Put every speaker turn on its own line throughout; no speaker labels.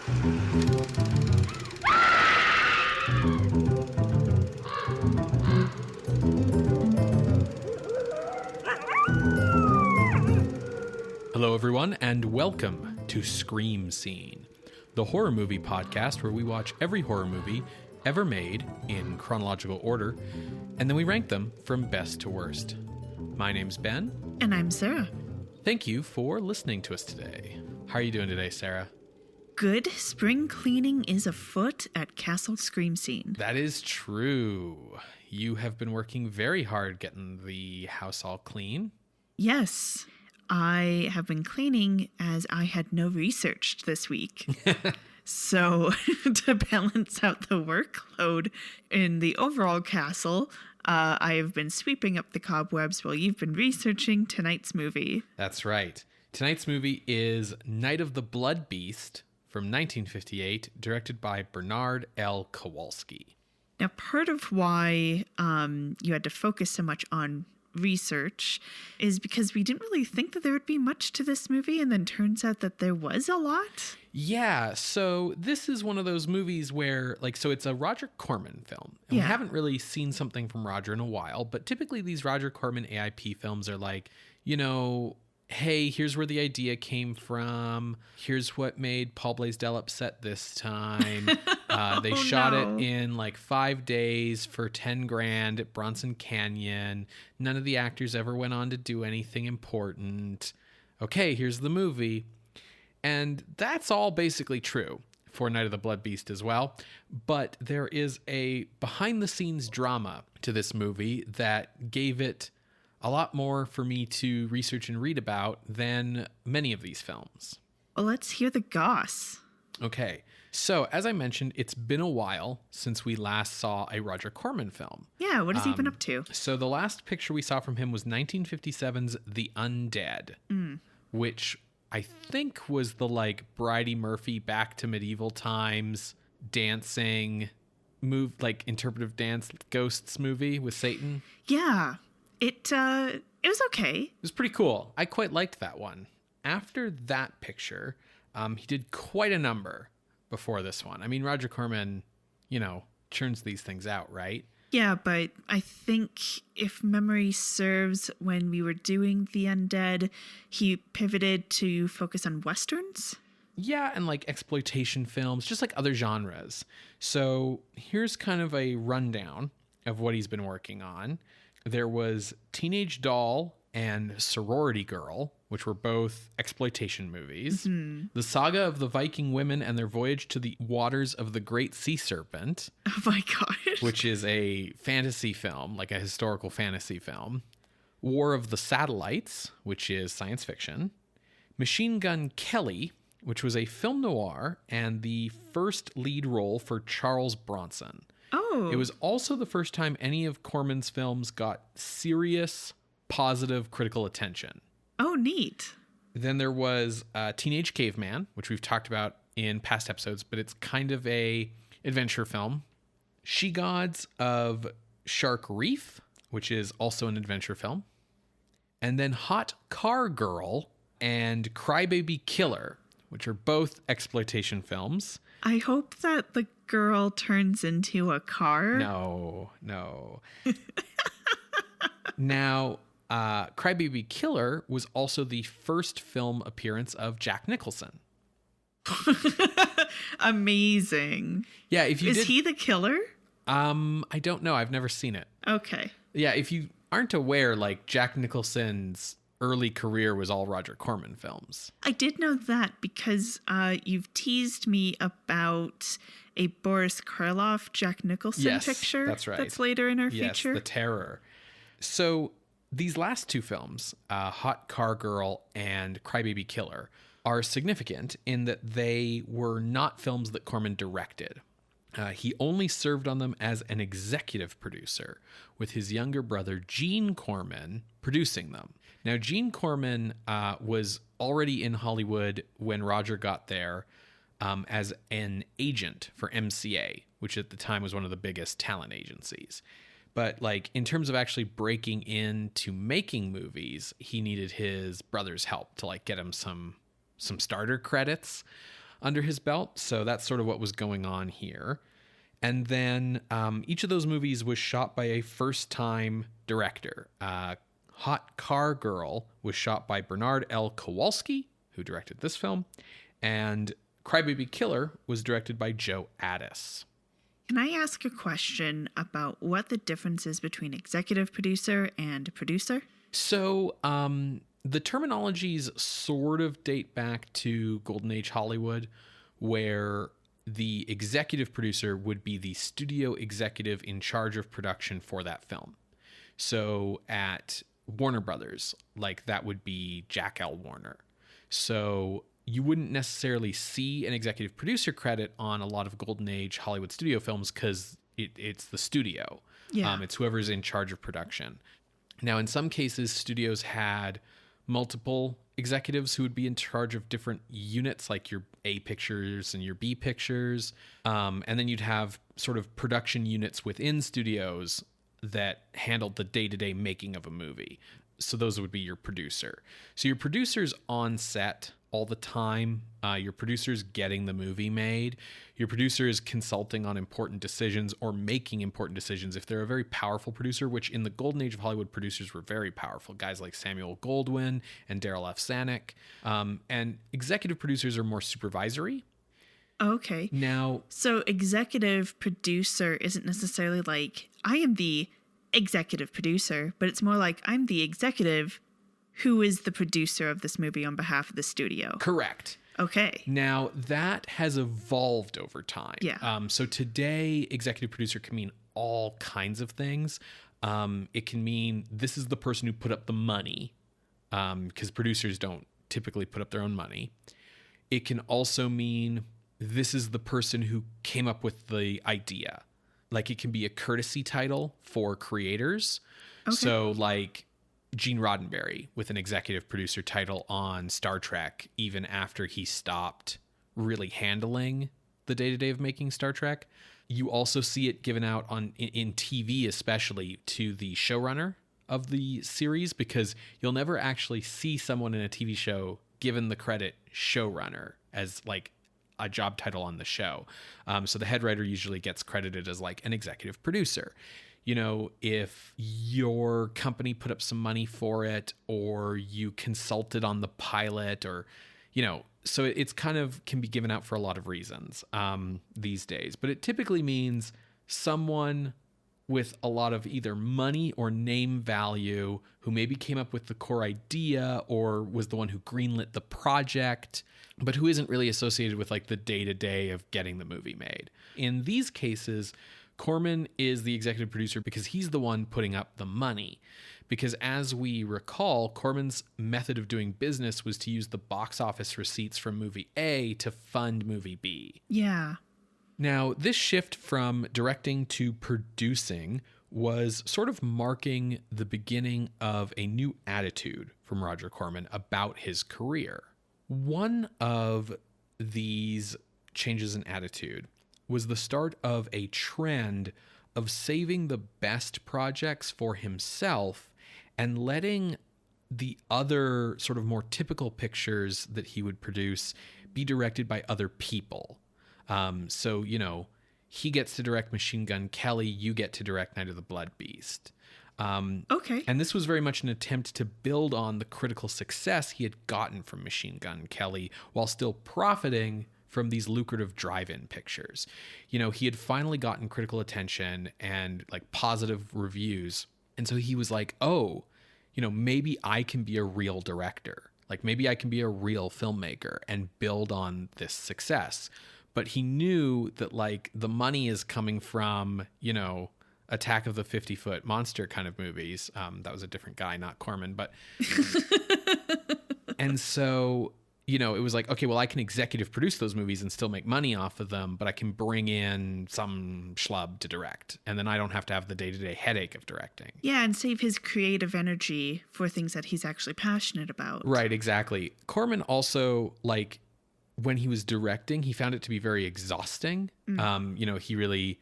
Hello, everyone, and welcome to Scream Scene, the horror movie podcast where we watch every horror movie ever made in chronological order, and then we rank them from best to worst. My name's Ben.
And I'm Sarah.
Thank you for listening to us today. How are you doing today, Sarah?
Good. Spring cleaning is afoot at Castle Scream Scene.
That is true. You have been working very hard getting the house all clean.
Yes. I have been cleaning as I had no research this week. So to balance out the workload in the overall castle, I have been sweeping up the cobwebs while you've been researching tonight's movie.
That's right. Tonight's movie is Night of the Blood Beast from 1958, directed by Bernard Kowalski.
Now, part of why you had to focus so much on research is because we didn't really think that there would be much to this movie, and then turns out that there was a lot.
Yeah, so this is one of those movies where, so it's a Roger Corman film. And we haven't really seen something from Roger in a while, but typically these Roger Corman AIP films are hey, here's where the idea came from. Here's what made Paul Blaisdell upset this time. They shot it in 5 days for $10,000 at Bronson Canyon. None of the actors ever went on to do anything important. Okay, here's the movie. And that's all basically true for Night of the Blood Beast as well. But there is a behind-the-scenes drama to this movie that gave it a lot more for me to research and read about than many of these films.
Well, let's hear the goss.
Okay, so as I mentioned, it's been a while since we last saw a Roger Corman film.
Yeah, what has he been up to?
So the last picture we saw from him was 1957's The Undead, which I think was the Bridie Murphy back to medieval times dancing interpretive dance ghosts movie with Satan.
Yeah. It was okay.
It was pretty cool. I quite liked that one. After that picture, he did quite a number before this one. I mean, Roger Corman, churns these things out, right?
Yeah, but I think if memory serves, when we were doing The Undead, he pivoted to focus on Westerns.
Yeah, and exploitation films, just other genres. So here's kind of a rundown of what he's been working on. There was Teenage Doll and Sorority Girl, which were both exploitation movies. Mm-hmm. The Saga of the Viking Women and Their Voyage to the Waters of the Great Sea Serpent.
Oh my gosh.
Which is a fantasy film, a historical fantasy film. War of the Satellites, which is science fiction. Machine Gun Kelly, which was a film noir and the first lead role for Charles Bronson.
Oh.
It was also the first time any of Corman's films got serious, positive critical attention.
Oh, neat.
Then there was Teenage Caveman, which we've talked about in past episodes, but it's kind of a adventure film. She Gods of Shark Reef, which is also an adventure film. And then Hot Car Girl and Crybaby Killer, which are both exploitation films.
I hope that the girl turns into a car.
No. Now, Crybaby Killer was also the first film appearance of Jack Nicholson.
Amazing.
Yeah,
Is he the killer?
I don't know. I've never seen it.
Okay.
Yeah, if you aren't aware, Jack Nicholson's early career was all Roger Corman films.
I did know that because you've teased me about a Boris Karloff, Jack Nicholson picture.
That's right.
That's later in our
Yes,
feature.
The Terror. So these last two films, Hot Car Girl and Crybaby Killer, are significant in that they were not films that Corman directed. He only served on them as an executive producer, with his younger brother Gene Corman producing them. Now, Gene Corman was already in Hollywood when Roger got there as an agent for MCA, which at the time was one of the biggest talent agencies. But in terms of actually breaking into making movies, he needed his brother's help to get him some starter credits. under his belt. So that's sort of what was going on here. And then each of those movies was shot by a first-time director. Hot Car Girl was shot by Bernard Kowalski, who directed this film. And Crybaby Killer was directed by Joe Addis.
Can I ask a question about what the difference is between executive producer and producer?
So the terminologies sort of date back to Golden Age Hollywood, where the executive producer would be the studio executive in charge of production for that film. So at Warner Brothers, like that would be Jack L. Warner. So you wouldn't necessarily see an executive producer credit on a lot of Golden Age Hollywood studio films because it's the studio.
Yeah.
It's whoever's in charge of production. Now, in some cases, studios had multiple executives who would be in charge of different units, like your A pictures and your B pictures. And then you'd have sort of production units within studios that handled the day-to-day making of a movie. So those would be your producer. So your producer's on set all the time. Your producer's getting the movie made. Your producer is consulting on important decisions or making important decisions. If they're a very powerful producer, which in the golden age of Hollywood, producers were very powerful. Guys like Samuel Goldwyn and Darryl F. Zanuck. And executive producers are more supervisory.
Okay.
Now,
so executive producer isn't necessarily like, I am the executive producer, but it's more like I'm the executive who is the producer of this movie on behalf of the studio.
Correct.
Okay.
Now, that has evolved over time.
Yeah.
So today, executive producer can mean all kinds of things. It can mean this is the person who put up the money, because producers don't typically put up their own money. It can also mean this is the person who came up with the idea. Like it can be a courtesy title for creators. Okay. So like Gene Roddenberry with an executive producer title on Star Trek, even after he stopped really handling the day-to-day of making Star Trek. You also see it given out in TV, especially to the showrunner of the series, because you'll never actually see someone in a TV show given the credit showrunner as like a job title on the show. So the head writer usually gets credited as like an executive producer. You know, if your company put up some money for it, or you consulted on the pilot, or, you know, so it's kind of can be given out for a lot of reasons these days. But it typically means someone with a lot of either money or name value who maybe came up with the core idea or was the one who greenlit the project, but who isn't really associated with like the day-to-day of getting the movie made. In these cases, Corman is the executive producer because he's the one putting up the money. Because as we recall, Corman's method of doing business was to use the box office receipts from movie A to fund movie B.
Yeah.
Now, this shift from directing to producing was sort of marking the beginning of a new attitude from Roger Corman about his career. One of these changes in attitude was the start of a trend of saving the best projects for himself and letting the other sort of more typical pictures that he would produce be directed by other people. So, you know, he gets to direct Machine Gun Kelly, you get to direct Night of the Blood Beast.
Okay.
And this was very much an attempt to build on the critical success he had gotten from Machine Gun Kelly while still profiting from these lucrative drive-in pictures. You know, he had finally gotten critical attention and like positive reviews. And so he was like, oh, you know, maybe I can be a real director. Like maybe I can be a real filmmaker and build on this success. But he knew that like the money is coming from, you know, Attack of the 50-Foot Monster kind of movies. That was a different guy, not Corman. But and so, you know, it was like, okay, well, I can executive produce those movies and still make money off of them, but I can bring in some schlub to direct. And then I don't have to have the day-to-day headache of directing.
Yeah, and save his creative energy for things that he's actually passionate about.
Right, exactly. Corman also, like, when he was directing, he found it to be very exhausting. You know, he really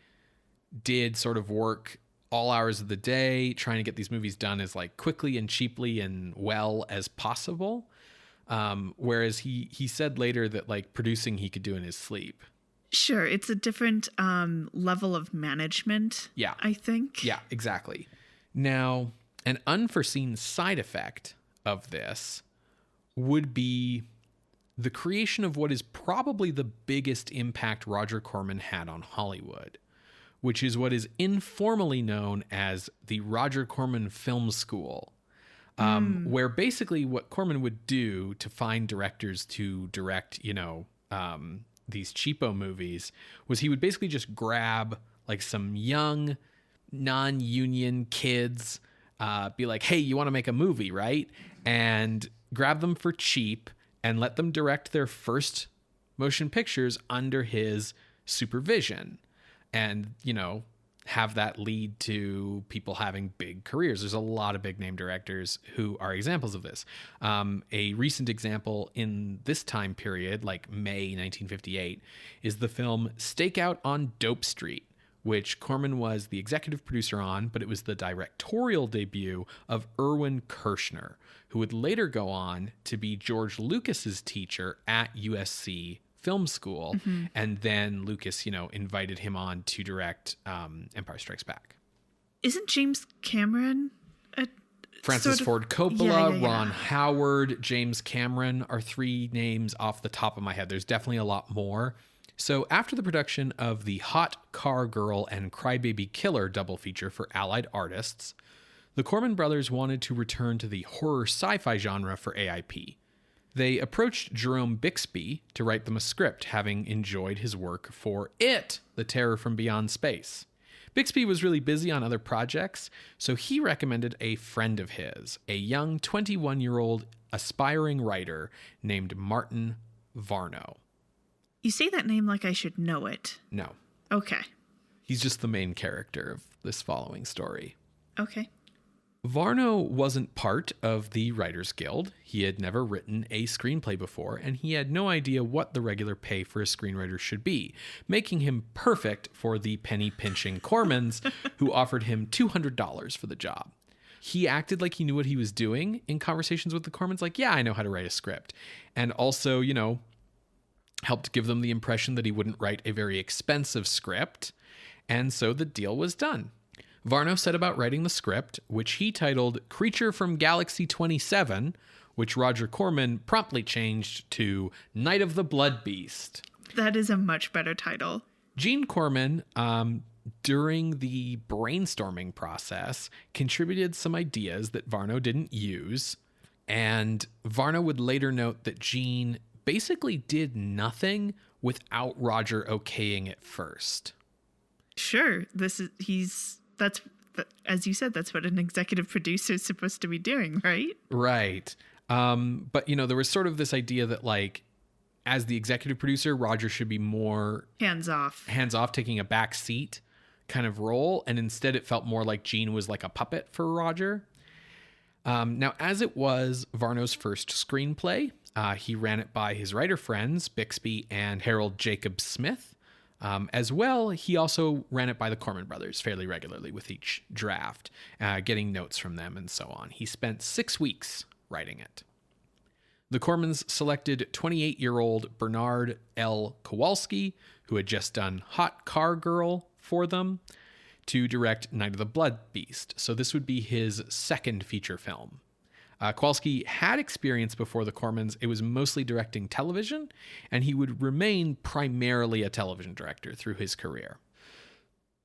did sort of work all hours of the day trying to get these movies done as like quickly and cheaply and well as possible. Whereas he said later that like producing he could do in his sleep.
Sure, it's a different level of management.
Yeah,
I think.
Yeah, exactly. Now, an unforeseen side effect of this would be the creation of what is probably the biggest impact Roger Corman had on Hollywood, which is what is informally known as the Roger Corman Film School, where basically what Corman would do to find directors to direct, these cheapo movies was he would basically just grab like some young non-union kids, be like, hey, you want to make a movie, right? And grab them for cheap and let them direct their first motion pictures under his supervision and, have that lead to people having big careers. There's a lot of big name directors who are examples of this. A recent example in this time period, like May 1958, is the film Stakeout on Dope Street, which Corman was the executive producer on, but it was the directorial debut of Irwin Kershner, who would later go on to be George Lucas's teacher at USC Film School. Mm-hmm. And then Lucas, invited him on to direct Empire Strikes Back.
Isn't James Cameron
Francis Ford Coppola, Ron Howard, James Cameron are three names off the top of my head. There's definitely a lot more. So after the production of the Hot Car Girl and Crybaby Killer double feature for Allied Artists, the Corman brothers wanted to return to the horror sci-fi genre for AIP. They approached Jerome Bixby to write them a script, having enjoyed his work for It, The Terror from Beyond Space. Bixby was really busy on other projects, so he recommended a friend of his, a young 21-year-old aspiring writer named Martin Varno.
You say that name like I should know it.
No.
Okay.
He's just the main character of this following story.
Okay.
Varno wasn't part of the Writers Guild. He had never written a screenplay before, and he had no idea what the regular pay for a screenwriter should be, making him perfect for the penny-pinching Cormans, who offered him $200 for the job. He acted like he knew what he was doing in conversations with the Cormans, like, yeah, I know how to write a script. And also, helped give them the impression that he wouldn't write a very expensive script. And so the deal was done. Varno set about writing the script, which he titled Creature from Galaxy 27, which Roger Corman promptly changed to Night of the Blood Beast.
That is a much better title.
Gene Corman, during the brainstorming process, contributed some ideas that Varno didn't use, and Varno would later note that Gene basically did nothing without Roger okaying it first.
Sure, that's as you said, that's what an executive producer is supposed to be doing, right?
Right. But there was sort of this idea that like, as the executive producer, Roger should be more hands off, taking a back seat kind of role. And instead it felt more like Gene was like a puppet for Roger. Now, as it was Varno's first screenplay, he ran it by his writer friends, Bixby and Harold Jacob Smith. As well, he also ran it by the Corman brothers fairly regularly with each draft, getting notes from them and so on. He spent 6 weeks writing it. The Cormans selected 28-year-old Bernard Kowalski, who had just done Hot Car Girl for them, to direct Night of the Blood Beast. So this would be his second feature film. Kowalski had experience before the Cormans. It was mostly directing television, and he would remain primarily a television director through his career.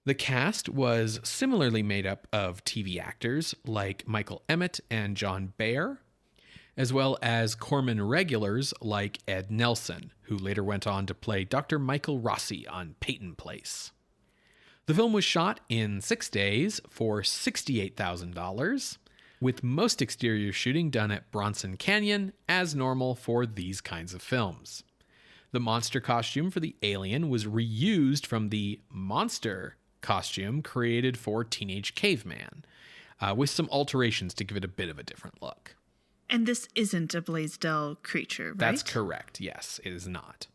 The cast was similarly made up of TV actors like Michael Emmet and John Baer, as well as Corman regulars like Ed Nelson, who later went on to play Dr. Michael Rossi on Peyton Place. The film was shot in 6 days for $68,000, with most exterior shooting done at Bronson Canyon, as normal for these kinds of films. The monster costume for the alien was reused from the monster costume created for Teenage Caveman, with some alterations to give it a bit of a different look.
And this isn't a Blaisdell creature, right?
That's correct, yes, it is not.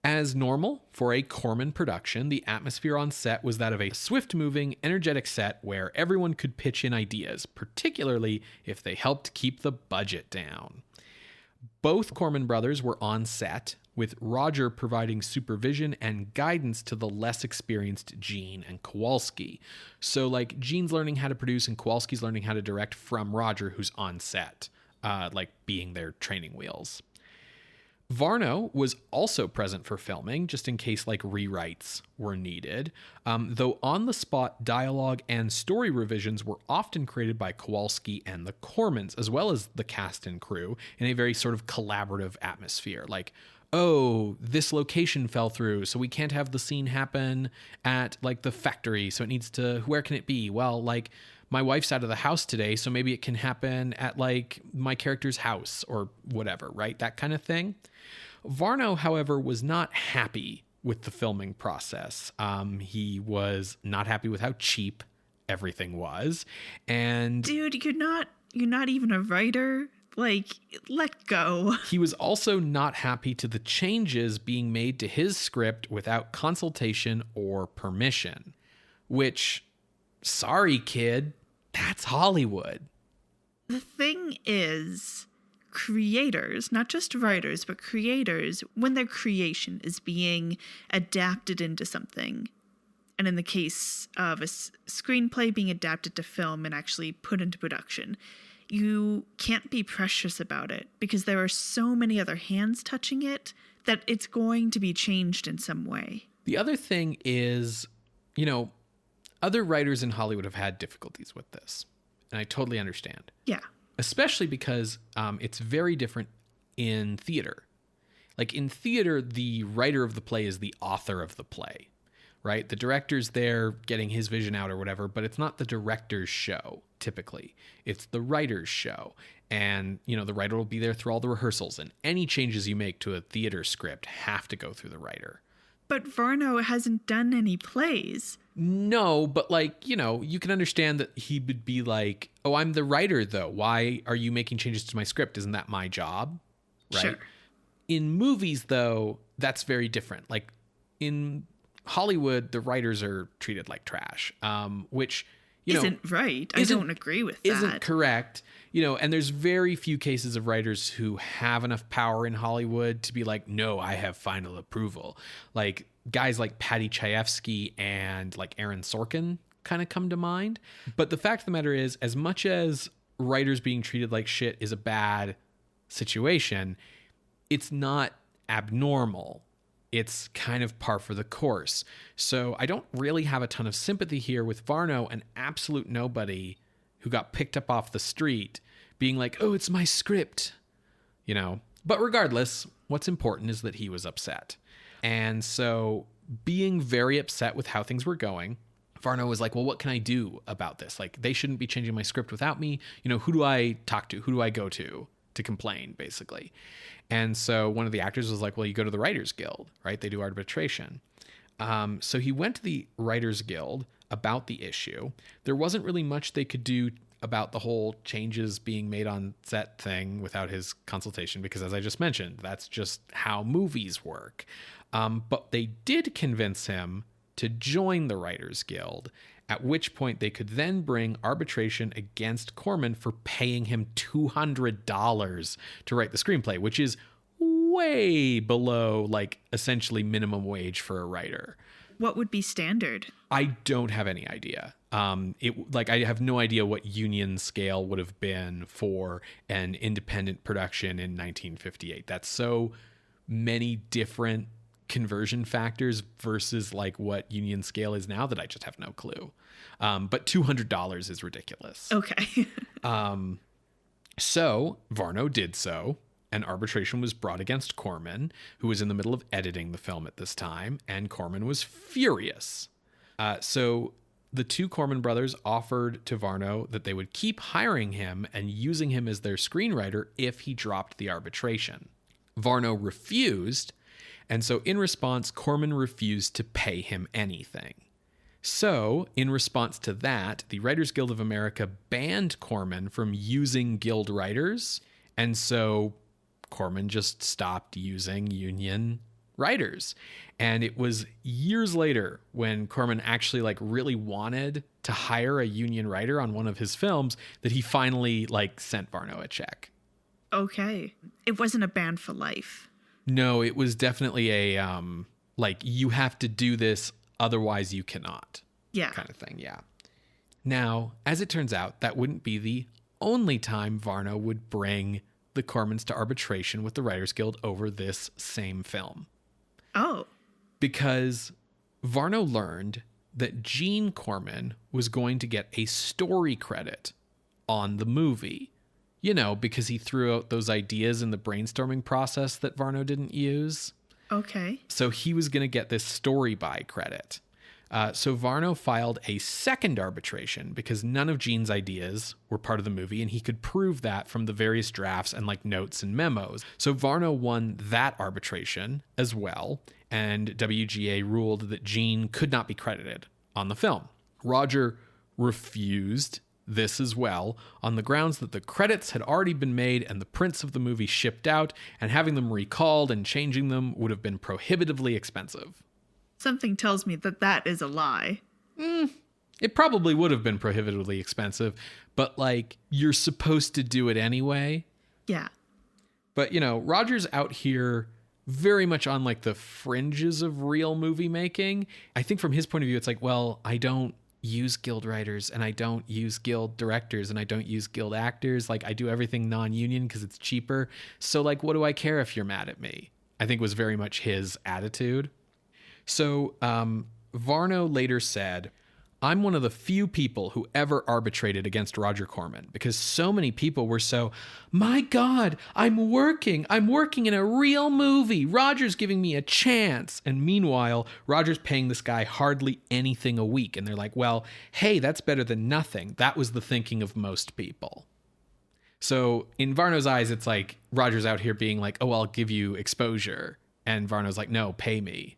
As normal for a Corman production, the atmosphere on set was that of a swift-moving, energetic set where everyone could pitch in ideas, particularly if they helped keep the budget down. Both Corman brothers were on set, with Roger providing supervision and guidance to the less experienced Geene and Kowalski. So, like, Gene's learning how to produce and Kowalski's learning how to direct from Roger, who's on set, like being their training wheels. Varno was also present for filming, just in case like rewrites were needed, though on-the-spot dialogue and story revisions were often created by Kowalski and the Cormans, as well as the cast and crew, in a very sort of collaborative atmosphere. Like, oh, this location fell through, so we can't have the scene happen at like the factory, so it needs to, where can it be? Well, like, my wife's out of the house today, so maybe it can happen at like my character's house or whatever, right? That kind of thing. Varno, however, was not happy with the filming process. He was not happy with how cheap everything was. And
dude, you're not even a writer. Like, let go.
He was also not happy to the changes being made to his script without consultation or permission. Which, sorry, kid, that's Hollywood.
The thing is, creators, not just writers, but creators, when their creation is being adapted into something, and in the case of a screenplay being adapted to film and actually put into production, you can't be precious about it because there are so many other hands touching it that it's going to be changed in some way.
The other thing is, you know, other writers in Hollywood have had difficulties with this, and I totally understand.
Yeah.
Especially because it's very different in theater. Like in theater, the writer of the play is the author of the play, right? The director's there getting his vision out or whatever, but it's not the director's show, typically. It's the writer's show. And, you know, the writer will be there through all the rehearsals, and any changes you make to a theater script have to go through the writer.
But Varno hasn't done any plays.
No, but like, you know, you can understand that he would be like, oh, I'm the writer though. Why are you making changes to my script? Isn't that my job? Right. Sure. In movies though, that's very different. Like in Hollywood, the writers are treated like trash, which, you know,
isn't right. I don't agree with that.
Isn't correct. You know, and there's very few cases of writers who have enough power in Hollywood to be like, no, I have final approval. Like guys like Patty Chayefsky and like Aaron Sorkin kind of come to mind. But the fact of the matter is, as much as writers being treated like shit is a bad situation, it's not abnormal. It's kind of par for the course. So I don't really have a ton of sympathy here with Varno, an absolute nobody who got picked up off the street being like, oh, it's my script, you know. But regardless, what's important is that he was upset. And so being very upset with how things were going, Varno was like, well, what can I do about this? Like, they shouldn't be changing my script without me. You know, who do I talk to? Who do I go to complain, basically? And so one of the actors was like, well, you go to the Writers Guild, right? They do arbitration. So he went to the Writers Guild about the issue. There wasn't really much they could do about the whole changes being made on set thing without his consultation, because as I just mentioned, that's just how movies work. But they did convince him to join the Writers Guild, at which point they could then bring arbitration against Corman for paying him $200 to write the screenplay, which is way below like essentially minimum wage for a writer.
What would be standard?
I don't have any idea. I have no idea what union scale would have been for an independent production in 1958. That's so many different conversion factors versus like what union scale is now that I just have no clue. But $200 is ridiculous.
Okay.
So Varno did so. And arbitration was brought against Corman, who was in the middle of editing the film at this time, and Corman was furious. So the two Corman brothers offered to Varno that they would keep hiring him and using him as their screenwriter if he dropped the arbitration. Varno refused, and so in response, Corman refused to pay him anything. So, in response to that, the Writers Guild of America banned Corman from using guild writers, and so Corman just stopped using union writers. And it was years later when Corman actually like really wanted to hire a union writer on one of his films that he finally like sent Varno a check.
Okay. It wasn't a ban for life.
No, it was definitely a, like, you have to do this, otherwise you cannot.
Yeah.
Kind of thing, yeah. Now, as it turns out, that wouldn't be the only time Varno would bring the Cormans to arbitration with the Writers Guild over this same film.
Oh.
Because Varno learned that Gene Corman was going to get a story credit on the movie. You know, because he threw out those ideas in the brainstorming process that Varno didn't use.
Okay.
So he was going to get this story by credit. So Varno filed a second arbitration because none of Gene's ideas were part of the movie, and he could prove that from the various drafts and like notes and memos. So Varno won that arbitration as well, and WGA ruled that Gene could not be credited on the film. Roger refused this as well on the grounds that the credits had already been made and the prints of the movie shipped out, and having them recalled and changing them would have been prohibitively expensive.
Something tells me that that is a lie.
It probably would have been prohibitively expensive, but like, you're supposed to do it anyway.
Yeah.
But, you know, Roger's out here very much on like the fringes of real movie making. I think from his point of view, it's like, well, I don't use guild writers and I don't use guild directors and I don't use guild actors. Like, I do everything non-union because it's cheaper. So like, what do I care if you're mad at me? I think was very much his attitude. So Varno later said, I'm one of the few people who ever arbitrated against Roger Corman because so many people were so, my God, I'm working in a real movie. Roger's giving me a chance. And meanwhile, Roger's paying this guy hardly anything a week. And they're like, well, hey, that's better than nothing. That was the thinking of most people. So in Varno's eyes, it's like Roger's out here being like, oh, I'll give you exposure. And Varno's like, no, pay me.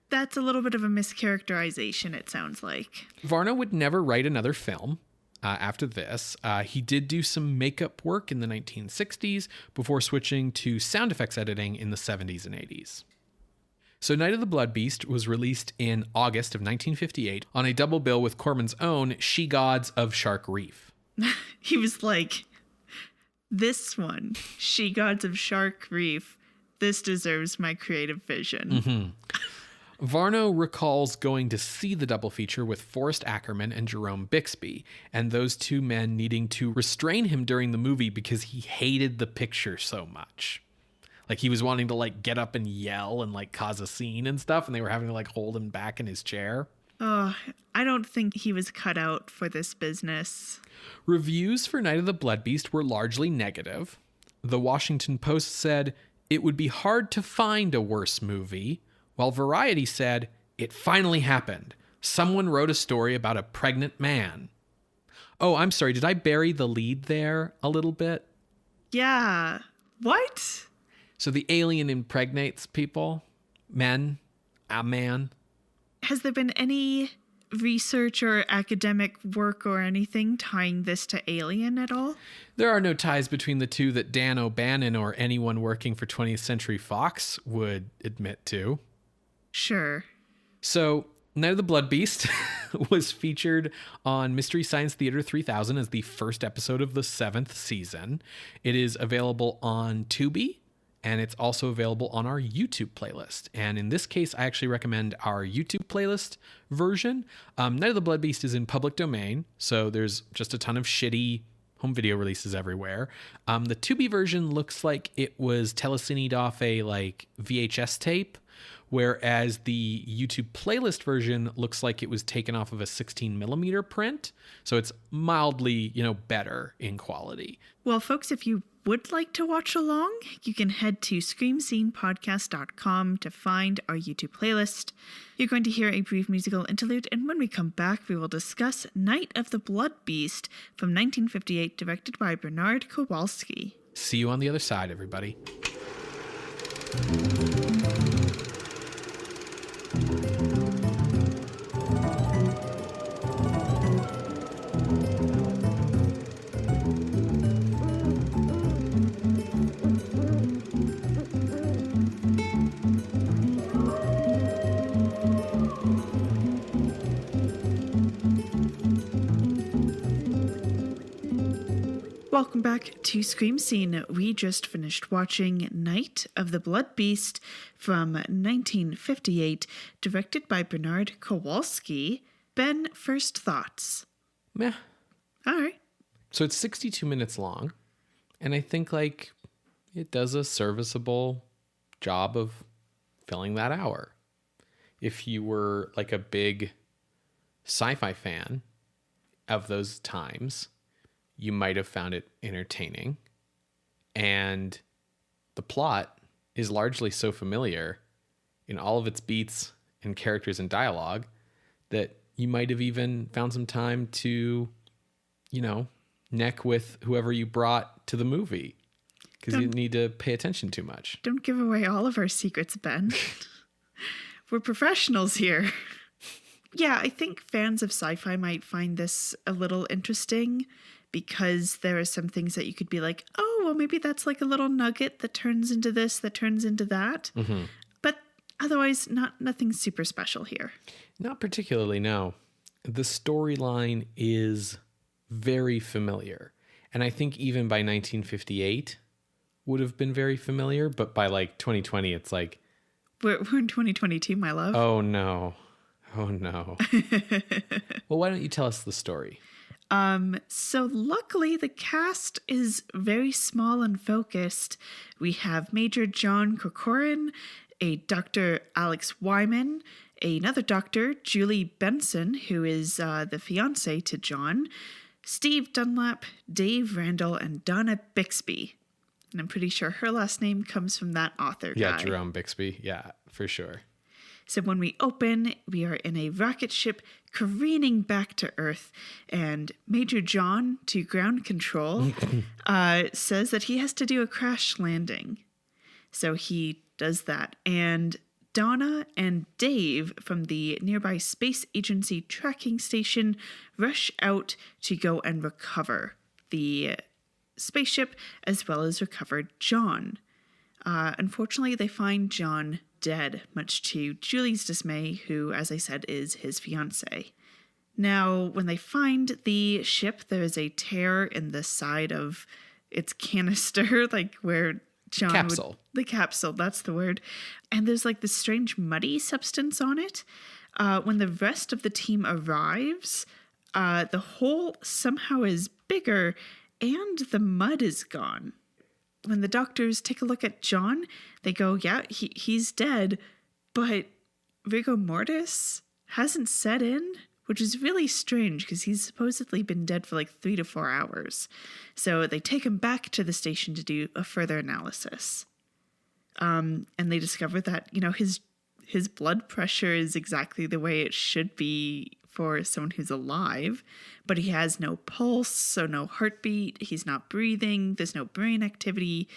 That's a little bit of a mischaracterization, it sounds like.
Varno would never write another film after this. He did do some makeup work in the 1960s before switching to sound effects editing in the 70s and 80s. So Night of the Blood Beast was released in August of 1958 on a double bill with Corman's own She Gods of Shark Reef.
He was like, this one, She Gods of Shark Reef, this deserves my creative vision.
Mm-hmm. Varno recalls going to see the double feature with Forrest Ackerman and Jerome Bixby, and those two men needing to restrain him during the movie because he hated the picture so much. Like, he was wanting to like get up and yell and like cause a scene and stuff, and they were having to like hold him back in his chair.
Oh, I don't think he was cut out for this business.
Reviews for Night of the Blood Beast were largely negative. The Washington Post said, it would be hard to find a worse movie, while Variety said, it finally happened. Someone wrote a story about a pregnant man. Oh, I'm sorry. Did I bury the lead there a little bit?
Yeah. What?
So the alien impregnates people? Men? A man?
Has there been any research or academic work or anything tying this to Alien at all?
There are no ties between the two that Dan O'Bannon or anyone working for 20th Century Fox would admit to.
Sure.
So, Night of the Blood Beast was featured on Mystery Science Theater 3000 as the first episode of the 7th season. It is available on Tubi, and it's also available on our YouTube playlist. And in this case, I actually recommend our YouTube playlist version. Night of the Blood Beast is in public domain, so there's just a ton of shitty home video releases everywhere. The Tubi version looks like it was telecined off a like VHS tape, whereas the YouTube playlist version looks like it was taken off of a 16mm print. So it's mildly, better in quality.
Well, folks, if you would like to watch along, you can head to screamscenepodcast.com to find our YouTube playlist. You're going to hear a brief musical interlude, and when we come back, we will discuss Night of the Blood Beast from 1958, directed by Bernard Kowalski.
See you on the other side, everybody.
Welcome back to Scream Scene. We just finished watching Night of the Blood Beast from 1958, directed by Bernard Kowalski. Ben, first thoughts?
Meh.
All right.
So it's 62 minutes long, and I think like it does a serviceable job of filling that hour. If you were like a big sci-fi fan of those times, you might have found it entertaining. And the plot is largely so familiar in all of its beats and characters and dialogue that you might have even found some time to, neck with whoever you brought to the movie because you didn't need to pay attention too much.
Don't give away all of our secrets, Ben. We're professionals here. Yeah, I think fans of sci-fi might find this a little interesting because there are some things that you could be like, oh, well, maybe that's like a little nugget that turns into this, that turns into that. Mm-hmm. But otherwise, nothing super special here.
Not particularly, no. The storyline is very familiar. And I think even by 1958 would have been very familiar. But by like 2020, it's like...
We're in 2022, my love.
Oh, no. Oh, no. Well, why don't you tell us the story?
So luckily the cast is very small and focused. We have Major John Corcoran, a Dr. Alex Wyman, another doctor, Julie Benson, who is the fiance to John, Steve Dunlap, Dave Randall, and Donna Bixby. And I'm pretty sure her last name comes from that author guy.
Yeah, Jerome Bixby. Yeah, for sure.
So when we open, we are in a rocket ship careening back to Earth, and Major John, to ground control, says that he has to do a crash landing. So he does that. And Donna and Dave from the nearby Space Agency tracking station rush out to go and recover the spaceship as well as recover John. Unfortunately, they find John dead, much to Julie's dismay, who, as I said, is his fiancé. Now, when they find the ship, there is a tear in the side of its canister, like where John
capsule.
The capsule, that's the word. And there's like this strange muddy substance on it. When the rest of the team arrives, the hole somehow is bigger and the mud is gone. When the doctors take a look at John, they go, yeah, he's dead, but rigor mortis hasn't set in, which is really strange because he's supposedly been dead for like 3 to 4 hours. So they take him back to the station to do a further analysis. And they discover that, his blood pressure is exactly the way it should be for someone who's alive, but he has no pulse, so no heartbeat, he's not breathing, there's no brain activity.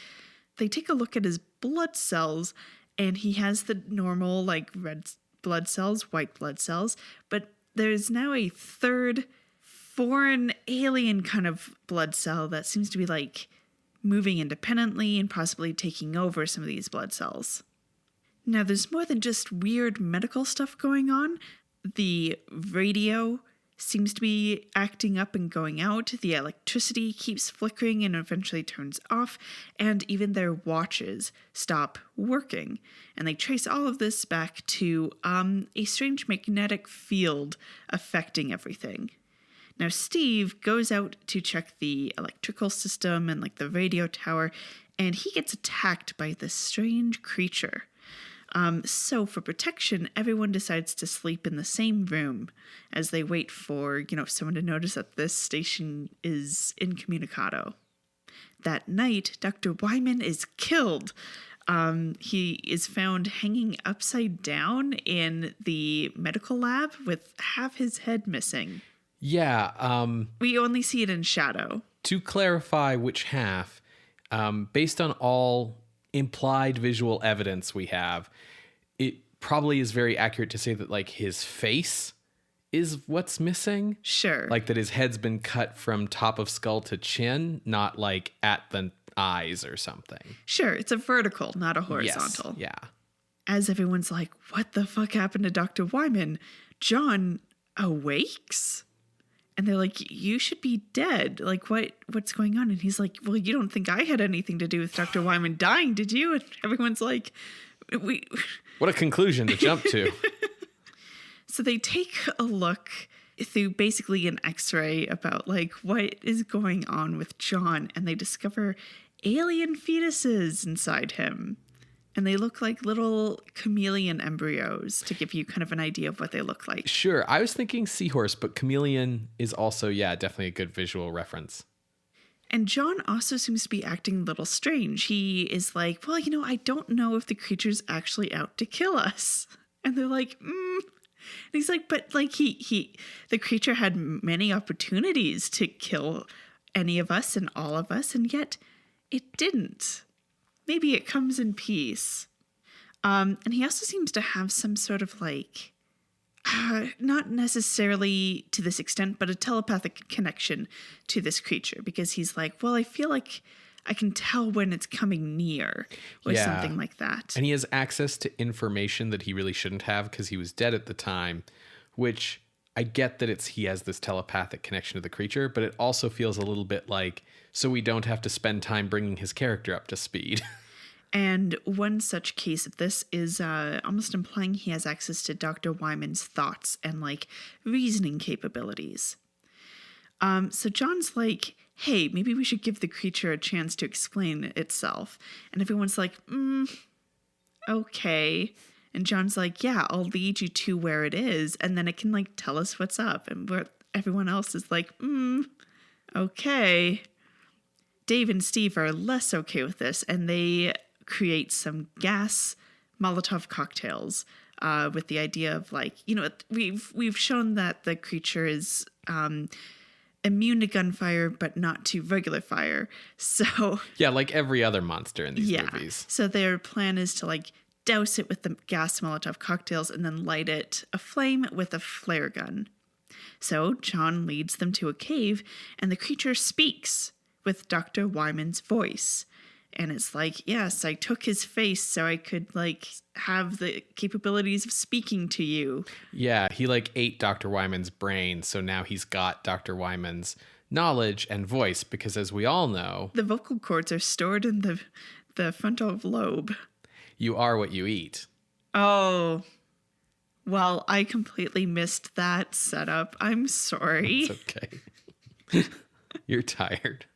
They take a look at his blood cells, and he has the normal, like, red blood cells, white blood cells, but there's now a third foreign alien kind of blood cell that seems to be, like, moving independently and possibly taking over some of these blood cells. Now, there's more than just weird medical stuff going on. The radio seems to be acting up and going out. The electricity keeps flickering and eventually turns off. And even their watches stop working. And they trace all of this back to a strange magnetic field affecting everything. Now, Steve goes out to check the electrical system and like the radio tower, and he gets attacked by this strange creature. So for protection, everyone decides to sleep in the same room as they wait for, someone to notice that this station is incommunicado. That night, Dr. Wyman is killed. He is found hanging upside down in the medical lab with half his head missing.
Yeah.
We only see it in shadow.
To clarify which half, based on all implied visual evidence we have, it probably is very accurate to say that like his face is what's missing.
Sure.
Like that his head's been cut from top of skull to chin, not like at the eyes or something.
Sure. It's a vertical, not a horizontal.
Yes, yeah.
As everyone's like, what the fuck happened to Dr. Wyman? John awakes? And they're like, you should be dead. Like, what's going on? And he's like, well, you don't think I had anything to do with Dr. Wyman dying, did you? And everyone's like,
What a conclusion to jump to.
So they take a look through basically an x-ray about like what is going on with John, and they discover alien fetuses inside him. And they look like little chameleon embryos, to give you kind of an idea of what they look like.
Sure. I was thinking seahorse, but chameleon is also, definitely a good visual reference.
And John also seems to be acting a little strange. He is like, well, I don't know if the creature's actually out to kill us. And they're like, And he's like, but like the creature had many opportunities to kill any of us and all of us, and yet it didn't. Maybe it comes in peace. And he also seems to have some sort of like, not necessarily to this extent, but a telepathic connection to this creature, because he's like, well, I feel like I can tell when it's coming near, or something like that.
And he has access to information that he really shouldn't have because he was dead at the time, which I get that he has this telepathic connection to the creature, but it also feels a little bit like, so we don't have to spend time bringing his character up to speed.
And one such case of this is almost implying he has access to Dr. Wyman's thoughts and like reasoning capabilities. So John's like, hey, maybe we should give the creature a chance to explain itself. And everyone's like, okay. And John's like, yeah, I'll lead you to where it is, and then it can like tell us what's up. And everyone else is like, okay. Dave and Steve are less okay with this, and they create some gas Molotov cocktails with the idea of like, we've shown that the creature is immune to gunfire, but not to regular fire. So
yeah, like every other monster in these movies.
So their plan is to like douse it with the gas Molotov cocktails and then light it aflame with a flare gun. So John leads them to a cave, and the creature speaks with Dr. Wyman's voice. And it's like, yes, I took his face so I could like have the capabilities of speaking to you.
Yeah, he like ate Dr. Wyman's brain, so now he's got Dr. Wyman's knowledge and voice, because as we all know,
the vocal cords are stored in the frontal lobe.
You are what you eat.
Oh, well, I completely missed that setup. I'm sorry.
It's okay. You're tired.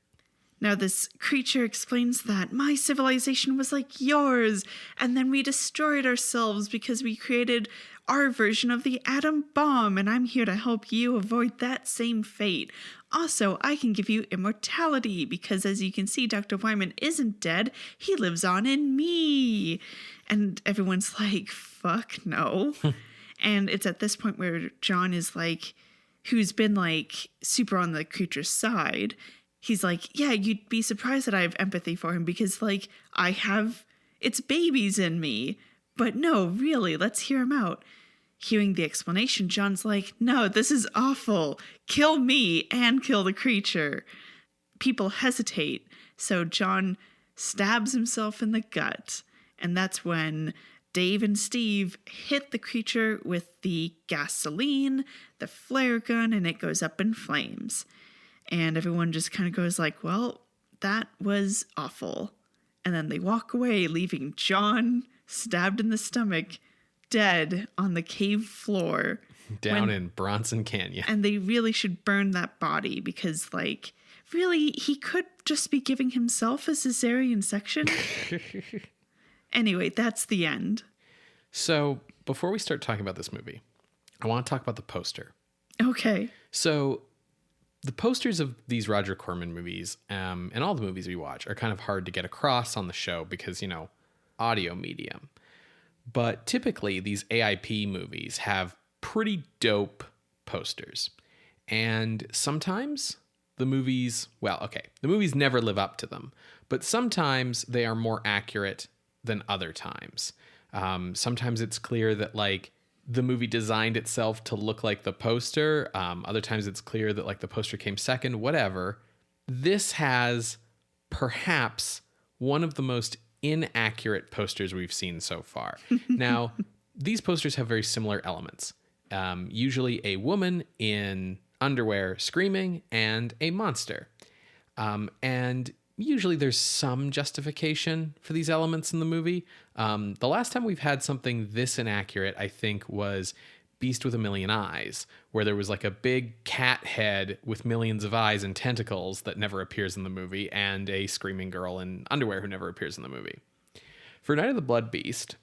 Now this creature explains that my civilization was like yours, and then we destroyed ourselves because we created our version of the atom bomb, and I'm here to help you avoid that same fate. Also, I can give you immortality because, as you can see, Dr. Wyman isn't dead. He lives on in me. And everyone's like, fuck no. And it's at this point where John is like, who's been like super on the creature's side, he's like, yeah, you'd be surprised that I have empathy for him because like I have its babies in me. But no, really, let's hear him out. Hearing the explanation, John's like, no, this is awful. Kill me and kill the creature. People hesitate. So John stabs himself in the gut. And that's when Dave and Steve hit the creature with the gasoline, the flare gun, and it goes up in flames. And everyone just kind of goes like, well, that was awful. And then they walk away, leaving John stabbed in the stomach, dead on the cave floor.
Down in Bronson Canyon.
And they really should burn that body because, like, really, he could just be giving himself a cesarean section. Anyway, that's the end.
So before we start talking about this movie, I want to talk about the poster.
Okay.
So the posters of these Roger Corman movies, and all the movies we watch, are kind of hard to get across on the show because, audio medium. But typically these AIP movies have pretty dope posters. And sometimes the movies never live up to them. But sometimes they are more accurate than other times. Sometimes it's clear that like the movie designed itself to look like the poster. Other times it's clear that like the poster came second, whatever. This has perhaps one of the most inaccurate posters we've seen so far. Now, these posters have very similar elements. Usually a woman in underwear, screaming, and a monster. And usually there's some justification for these elements in the movie. The last time we've had something this inaccurate, I think, was Beast with a Million Eyes, where there was like a big cat head with millions of eyes and tentacles that never appears in the movie, and a screaming girl in underwear who never appears in the movie. For Night of the Blood Beast,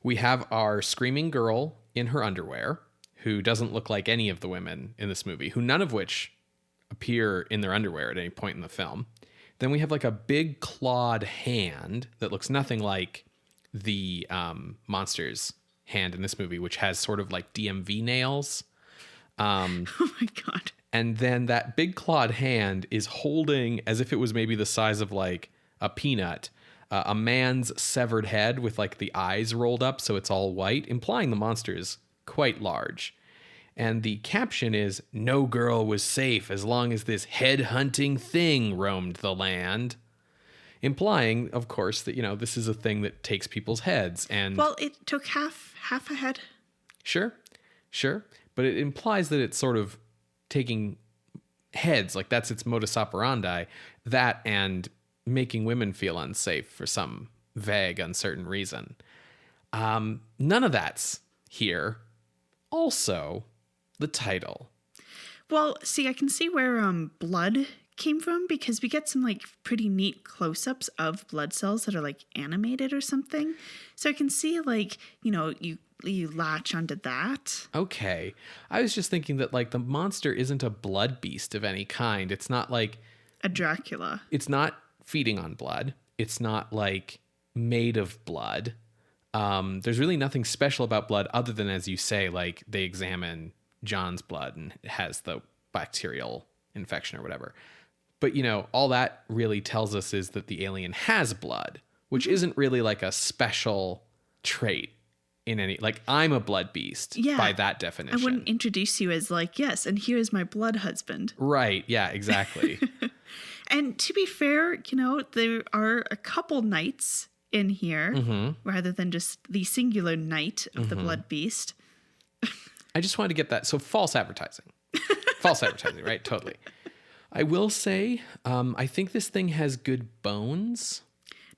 we have our screaming girl in her underwear, who doesn't look like any of the women in this movie, who none of which appear in their underwear at any point in the film. Then we have like a big clawed hand that looks nothing like the monster's hand in this movie, which has sort of like DMV nails.
Oh my God.
And then that big clawed hand is holding, as if it was maybe the size of like a peanut, a man's severed head with like the eyes rolled up so it's all white, implying the monster is quite large. And the caption is, "No girl was safe as long as this head-hunting thing roamed the land." Implying, of course, that, this is a thing that takes people's heads. And
well, it took half a head.
Sure. But it implies that it's sort of taking heads, like that's its modus operandi, that and making women feel unsafe for some vague, uncertain reason. None of that's here. Also, the title.
Well, see, I can see where blood came from, because we get some like pretty neat close-ups of blood cells that are like animated or something. So I can see like, you latch onto that.
Okay. I was just thinking that like the monster isn't a blood beast of any kind. It's not like
a Dracula.
It's not feeding on blood. It's not like made of blood. There's really nothing special about blood other than, as you say, like they examine John's blood and it has the bacterial infection or whatever. But, all that really tells us is that the alien has blood, which isn't really like a special trait in any, like I'm a blood beast by that definition.
I wouldn't introduce you as like, yes, and here's my blood husband.
Right. Yeah, exactly.
And to be fair, there are a couple knights in here rather than just the singular knight of the blood beast.
I just wanted to get that. So false advertising. False advertising, right? Totally. I will say, I think this thing has good bones.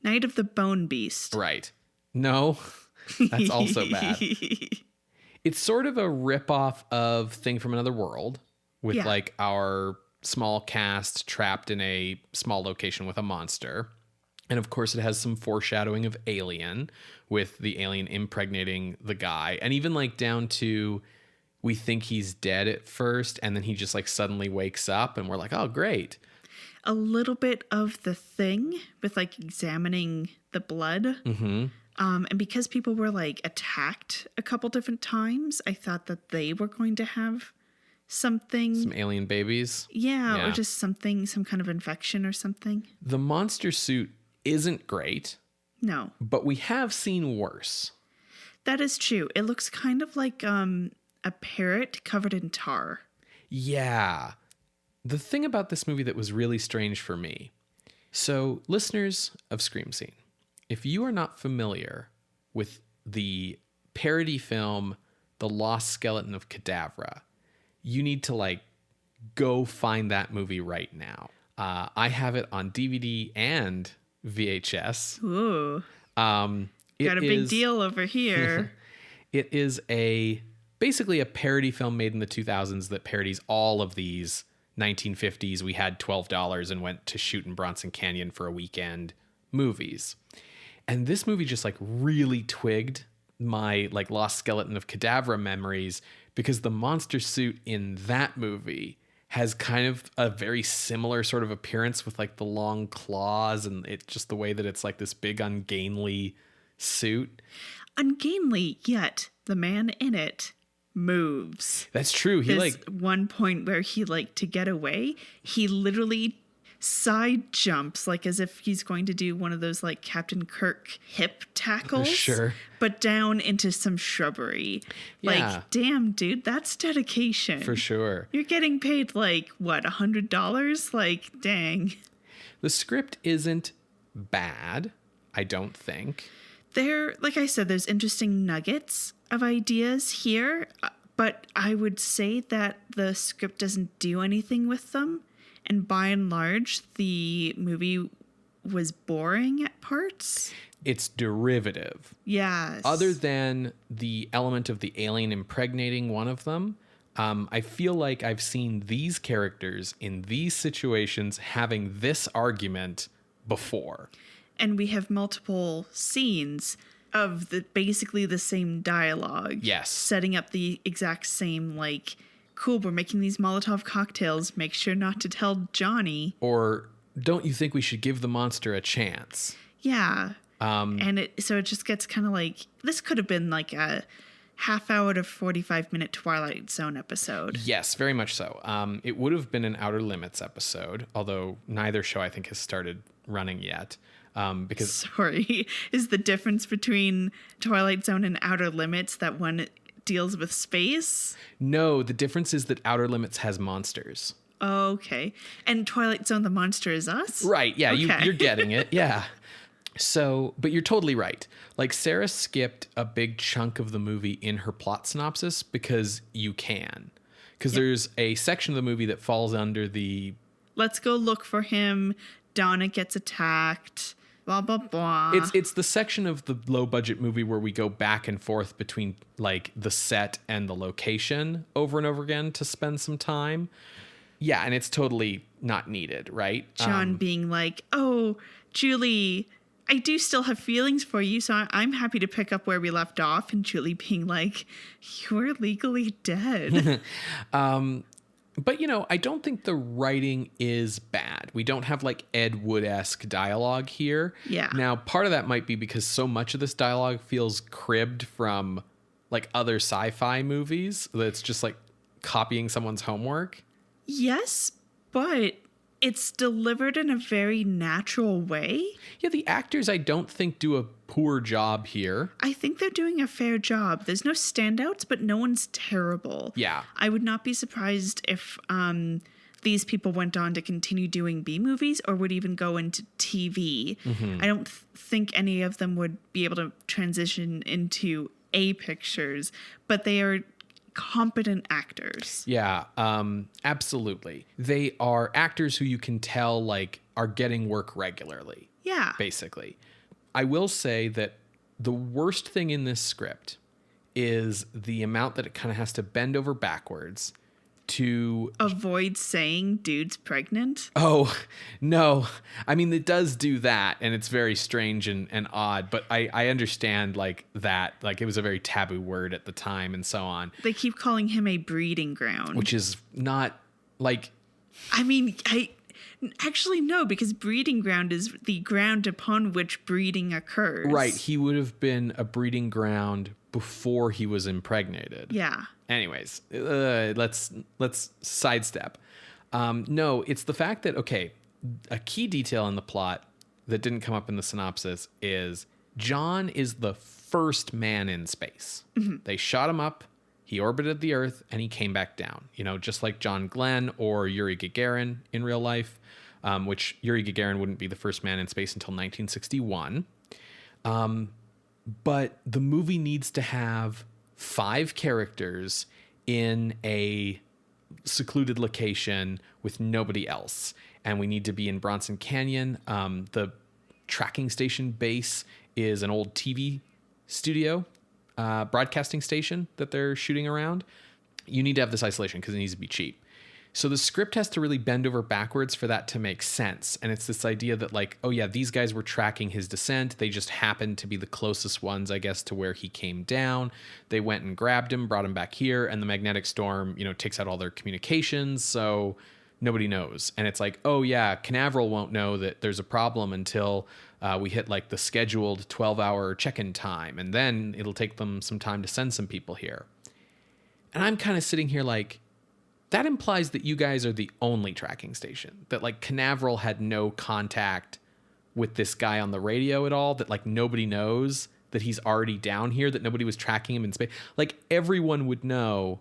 Knight of the Bone Beast.
Right. No, that's also bad. It's sort of a ripoff of Thing from Another World with like our small cast trapped in a small location with a monster. And of course, it has some foreshadowing of Alien, with the alien impregnating the guy. And even like down to, we think he's dead at first, and then he just like suddenly wakes up and we're like, oh, great.
A little bit of The Thing with like examining the blood. And because people were like attacked a couple different times, I thought that they were going to have something.
Some alien babies.
Yeah, or just something, some kind of infection or something.
The monster suit isn't great.
No.
But we have seen worse.
That is true. It looks kind of like a parrot covered in tar.
Yeah. The thing about this movie that was really strange for me. So, listeners of Scream Scene, if you are not familiar with the parody film, The Lost Skeleton of Cadavra, you need to like go find that movie right now. I have it on DVD and VHS.
Ooh. Got a big deal over here.
It is basically a parody film made in the 2000s that parodies all of these 1950s, we had $12 and went to shoot in Bronson Canyon for a weekend movies. And this movie just like really twigged my like Lost Skeleton of Cadavra memories, because the monster suit in that movie has kind of a very similar sort of appearance with like the long claws, and it's just the way that it's like this big ungainly suit.
Ungainly, yet the man in it moves.
That's true. He
There's one point where he to get away, he literally side jumps like as if he's going to do one of those like Captain Kirk hip tackles.
Sure.
But down into some shrubbery.
Yeah.
Like, damn, dude, that's dedication.
For sure.
You're getting paid like, what, $100? Like, dang.
The script isn't bad, I don't think.
Like I said, there's interesting nuggets of ideas here, But I would say that the script doesn't do anything with them. And by and large, the movie was boring at parts.
It's derivative.
Yes.
Other than the element of the alien impregnating one of them, I feel like I've seen these characters in these situations having this argument before.
And we have multiple scenes of basically the same dialogue.
Yes.
Setting up the exact same, like, cool, we're making these Molotov cocktails. Make sure not to tell Johnny.
Or, don't you think we should give the monster a chance?
Yeah. And so it just gets kind of like, this could have been like a half hour to 45-minute Twilight Zone episode.
Yes, very much so. It would have been an Outer Limits episode, although neither show I think has started running yet. Because
Sorry, is the difference between Twilight Zone and Outer Limits that one deals with space?
No, the difference is that Outer Limits has monsters.
Okay. And Twilight Zone, the monster is us?
Right, yeah,
Okay.
you're getting it, yeah. So, but you're totally right. Like, Sarah skipped a big chunk of the movie in her plot synopsis because you can. Because there's a section of the movie that falls under the...
Let's go look for him. Donna gets attacked. Blah, blah, blah.
It's the section of the low-budget movie where we go back and forth between, like, the set and the location over and over again to spend some time. Yeah, and it's totally not needed, right?
John being like, oh, Julie, I do still have feelings for you, so I'm happy to pick up where we left off. And Julie being like, you're legally dead.
But, you know, I don't think the writing is bad. We don't have, like, Ed Wood-esque dialogue here.
Yeah.
Now, part of that might be because so much of this dialogue feels cribbed from, like, other sci-fi movies that's just, like, copying someone's homework.
Yes, but it's delivered in a very natural way.
Yeah, the actors, I don't think, do a poor job here.
I think they're doing a fair job. There's no standouts, but no one's terrible.
Yeah.
I would not be surprised if these people went on to continue doing B movies or would even go into TV.
Mm-hmm.
I don't think any of them would be able to transition into A pictures, but they are competent actors.
Yeah, absolutely. They are actors who you can tell, like, are getting work regularly.
Yeah.
Basically. I will say that the worst thing in this script is the amount that it kind of has to bend over backwards to
avoid saying dude's pregnant.
Oh, no. I mean, it does do that, and it's very strange and odd, but I understand, like, that. Like, it was a very taboo word at the time and so on.
They keep calling him a breeding ground.
Which is not, like...
I mean, actually, no, because breeding ground is the ground upon which breeding occurs.
Right. He would have been a breeding ground before he was impregnated.
Yeah.
Anyways, let's sidestep. No, it's the fact that, okay, a key detail in the plot that didn't come up in the synopsis is John is the first man in space. Mm-hmm. They shot him up, he orbited the Earth, and he came back down. You know, just like John Glenn or Yuri Gagarin in real life, which Yuri Gagarin wouldn't be the first man in space until 1961. But the movie needs to have 5 characters in a secluded location with nobody else. And we need to be in Bronson Canyon. The tracking station base is an old TV studio, broadcasting station that they're shooting around. You need to have this isolation because it needs to be cheap. So the script has to really bend over backwards for that to make sense. And it's this idea that, like, oh yeah, these guys were tracking his descent. They just happened to be the closest ones, I guess, to where he came down. They went and grabbed him, brought him back here, and the magnetic storm, you know, takes out all their communications. So nobody knows. And it's like, oh yeah, Canaveral won't know that there's a problem until we hit, like, the scheduled 12-hour check-in time. And then it'll take them some time to send some people here. And I'm kind of sitting here like, that implies that you guys are the only tracking station. That, like, Canaveral had no contact with this guy on the radio at all. That, like, nobody knows that he's already down here. That nobody was tracking him in space. Like, everyone would know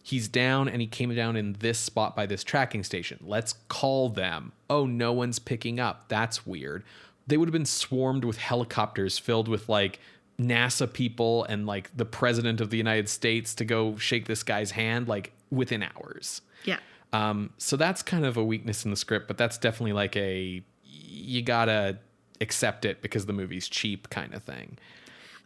he's down and he came down in this spot by this tracking station. Let's call them. Oh, no one's picking up. That's weird. They would have been swarmed with helicopters filled with, like, NASA people and like the president of the United States to go shake this guy's hand like within hours.
Yeah.
So that's kind of a weakness in the script, but that's definitely like you gotta accept it because the movie's cheap kind of thing.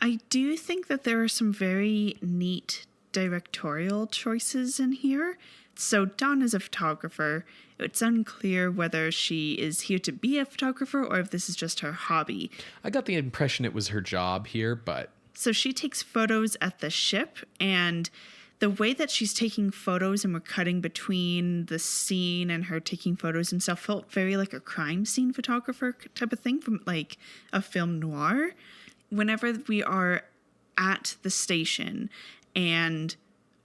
I do think that there are some very neat directorial choices in here. So Dawn is a photographer. It's unclear whether she is here to be a photographer or if this is just her hobby.
I got the impression it was her job here, but...
So she takes photos at the ship, and the way that she's taking photos and we're cutting between the scene and her taking photos and stuff felt very like a crime scene photographer type of thing from like a film noir. Whenever we are at the station and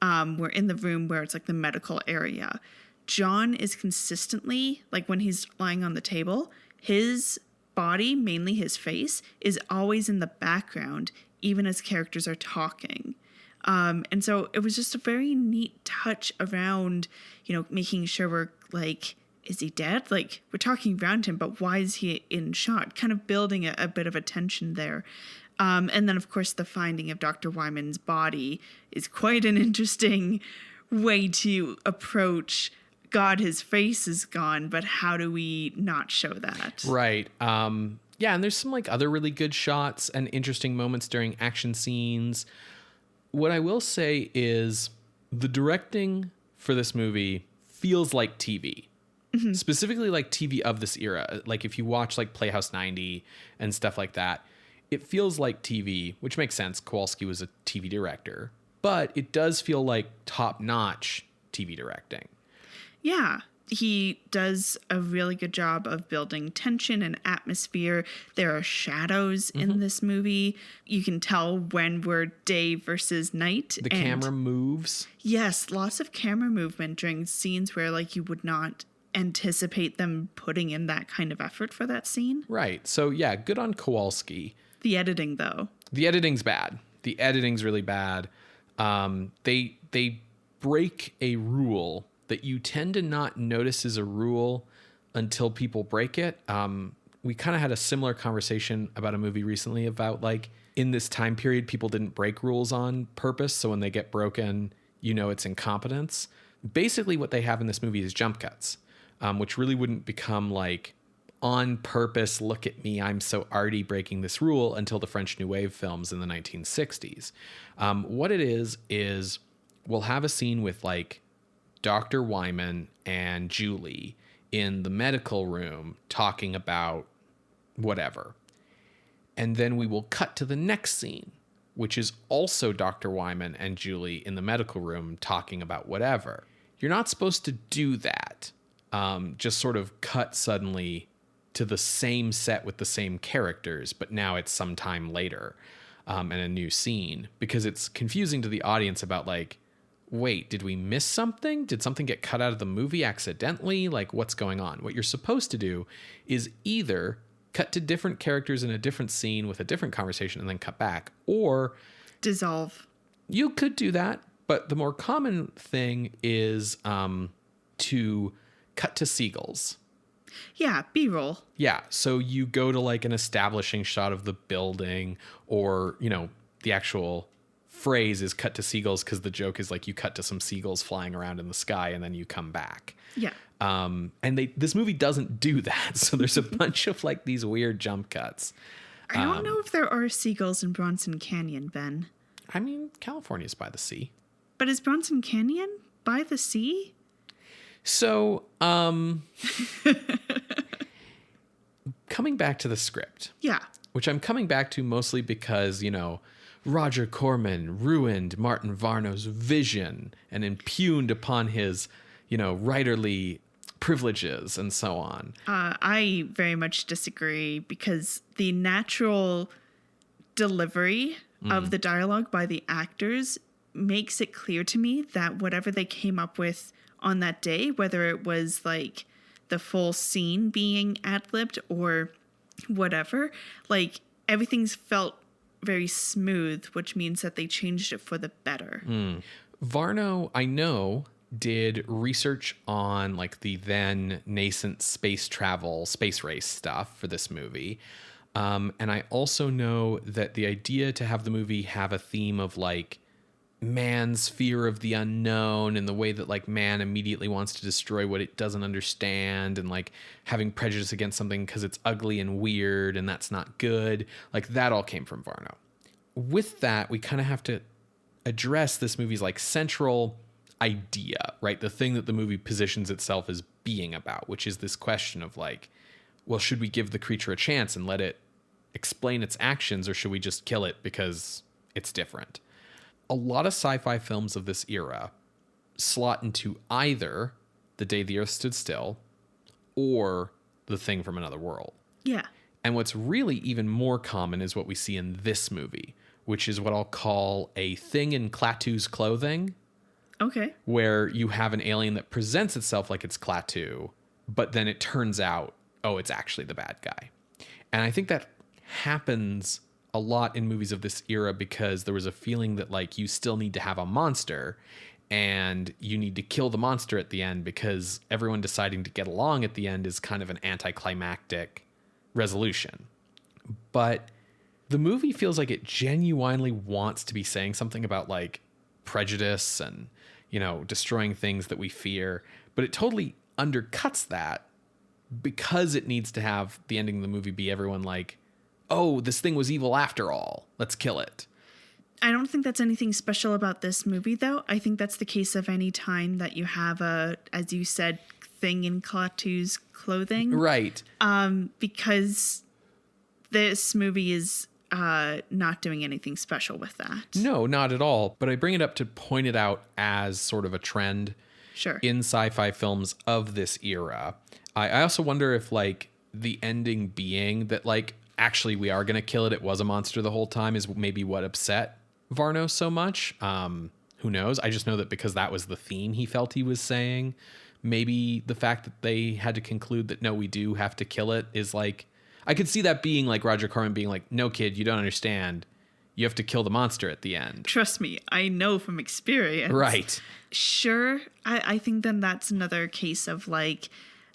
we're in the room where it's like the medical area, John is consistently, like when he's lying on the table, his body, mainly his face, is always in the background, even as characters are talking. And so it was just a very neat touch around, making sure we're like, is he dead? Like, we're talking around him, but why is he in shot? Kind of building a bit of a tension there. And then, of course, the finding of Dr. Wyman's body is quite an interesting way to approach, God, his face is gone, but how do we not show that?
Right. Yeah, and there's some like other really good shots and interesting moments during action scenes. What I will say is the directing for this movie feels like TV. Mm-hmm. Specifically like TV of this era. Like if you watch like Playhouse 90 and stuff like that, it feels like TV, which makes sense. Kowalski was a TV director, but it does feel like top-notch TV directing.
Yeah, he does a really good job of building tension and atmosphere. There are shadows in this movie. You can tell when we're day versus night.
The camera moves.
Yes, lots of camera movement during scenes where like you would not anticipate them putting in that kind of effort for that scene.
Right. So yeah, good on Kowalski.
The editing, though.
The editing's bad. The editing's really bad. They break a rule that you tend to not notice is a rule until people break it. We kind of had a similar conversation about a movie recently about like in this time period, people didn't break rules on purpose. So when they get broken, it's incompetence. Basically what they have in this movie is jump cuts, which really wouldn't become like on purpose, look at me, I'm so arty breaking this rule until the French New Wave films in the 1960s. What it is we'll have a scene with like Dr. Wyman and Julie in the medical room talking about whatever. And then we will cut to the next scene, which is also Dr. Wyman and Julie in the medical room talking about whatever. You're not supposed to do that. Just sort of cut suddenly to the same set with the same characters, but now it's sometime later in a new scene, because it's confusing to the audience about like, wait, did we miss something? Did something get cut out of the movie accidentally? Like, what's going on? What you're supposed to do is either cut to different characters in a different scene with a different conversation and then cut back, or
dissolve. You
could do that, but the more common thing is to cut to seagulls.
Yeah, B-roll.
Yeah, so you go to like an establishing shot of the building, or, the actual phrase is cut to seagulls because the joke is like you cut to some seagulls flying around in the sky and then you come back.
Yeah.
And this movie doesn't do that. So there's a bunch of like these weird jump cuts.
I don't know if there are seagulls in Bronson Canyon, Ben.
I mean, California's by the sea.
But is Bronson Canyon by the sea?
So, coming back to the script.
Yeah.
Which I'm coming back to mostly because, Roger Corman ruined Martin Varno's vision and impugned upon his, writerly privileges and so on.
I very much disagree, because the natural delivery of the dialogue by the actors makes it clear to me that whatever they came up with on that day, whether it was like the full scene being ad-libbed or whatever, like everything's felt very smooth, which means that they changed it for the better.
Varno, I know, did research on like the then nascent space travel, space race stuff for this movie. And I also know that the idea to have the movie have a theme of like man's fear of the unknown and the way that like man immediately wants to destroy what it doesn't understand and like having prejudice against something because it's ugly and weird and that's not good. Like that all came from Varno. With that, we kind of have to address this movie's like central idea, right? The thing that the movie positions itself as being about, which is this question of like, well, should we give the creature a chance and let it explain its actions, or should we just kill it because it's different? A lot of sci-fi films of this era slot into either The Day the Earth Stood Still or The Thing from Another World.
Yeah.
And what's really even more common is what we see in this movie, which is what I'll call a thing in Klaatu's clothing.
Okay.
Where you have an alien that presents itself like it's Klaatu, but then it turns out, oh, it's actually the bad guy. And I think that happens a lot in movies of this era because there was a feeling that like you still need to have a monster and you need to kill the monster at the end because everyone deciding to get along at the end is kind of an anticlimactic resolution. But the movie feels like it genuinely wants to be saying something about like prejudice and, you know, destroying things that we fear, but it totally undercuts that because it needs to have the ending of the movie be everyone like, oh, this thing was evil after all. Let's kill it.
I don't think that's anything special about this movie, though. I think that's the case of any time that you have a, as you said, thing in Klaatu's clothing.
Right.
Because this movie is not doing anything special with that.
No, not at all. But I bring it up to point it out as sort of a trend in sci-fi films of this era. I also wonder if like the ending being that like, actually we are going to kill it, it was a monster the whole time, is maybe what upset Varno so much. Who knows? I just know that because that was the theme he felt he was saying, maybe the fact that they had to conclude that no, we do have to kill it is like, I could see that being like Roger Corman being like, no kid, you don't understand. You have to kill the monster at the end.
Trust me, I know from experience.
Right.
Sure. I think then that's another case of like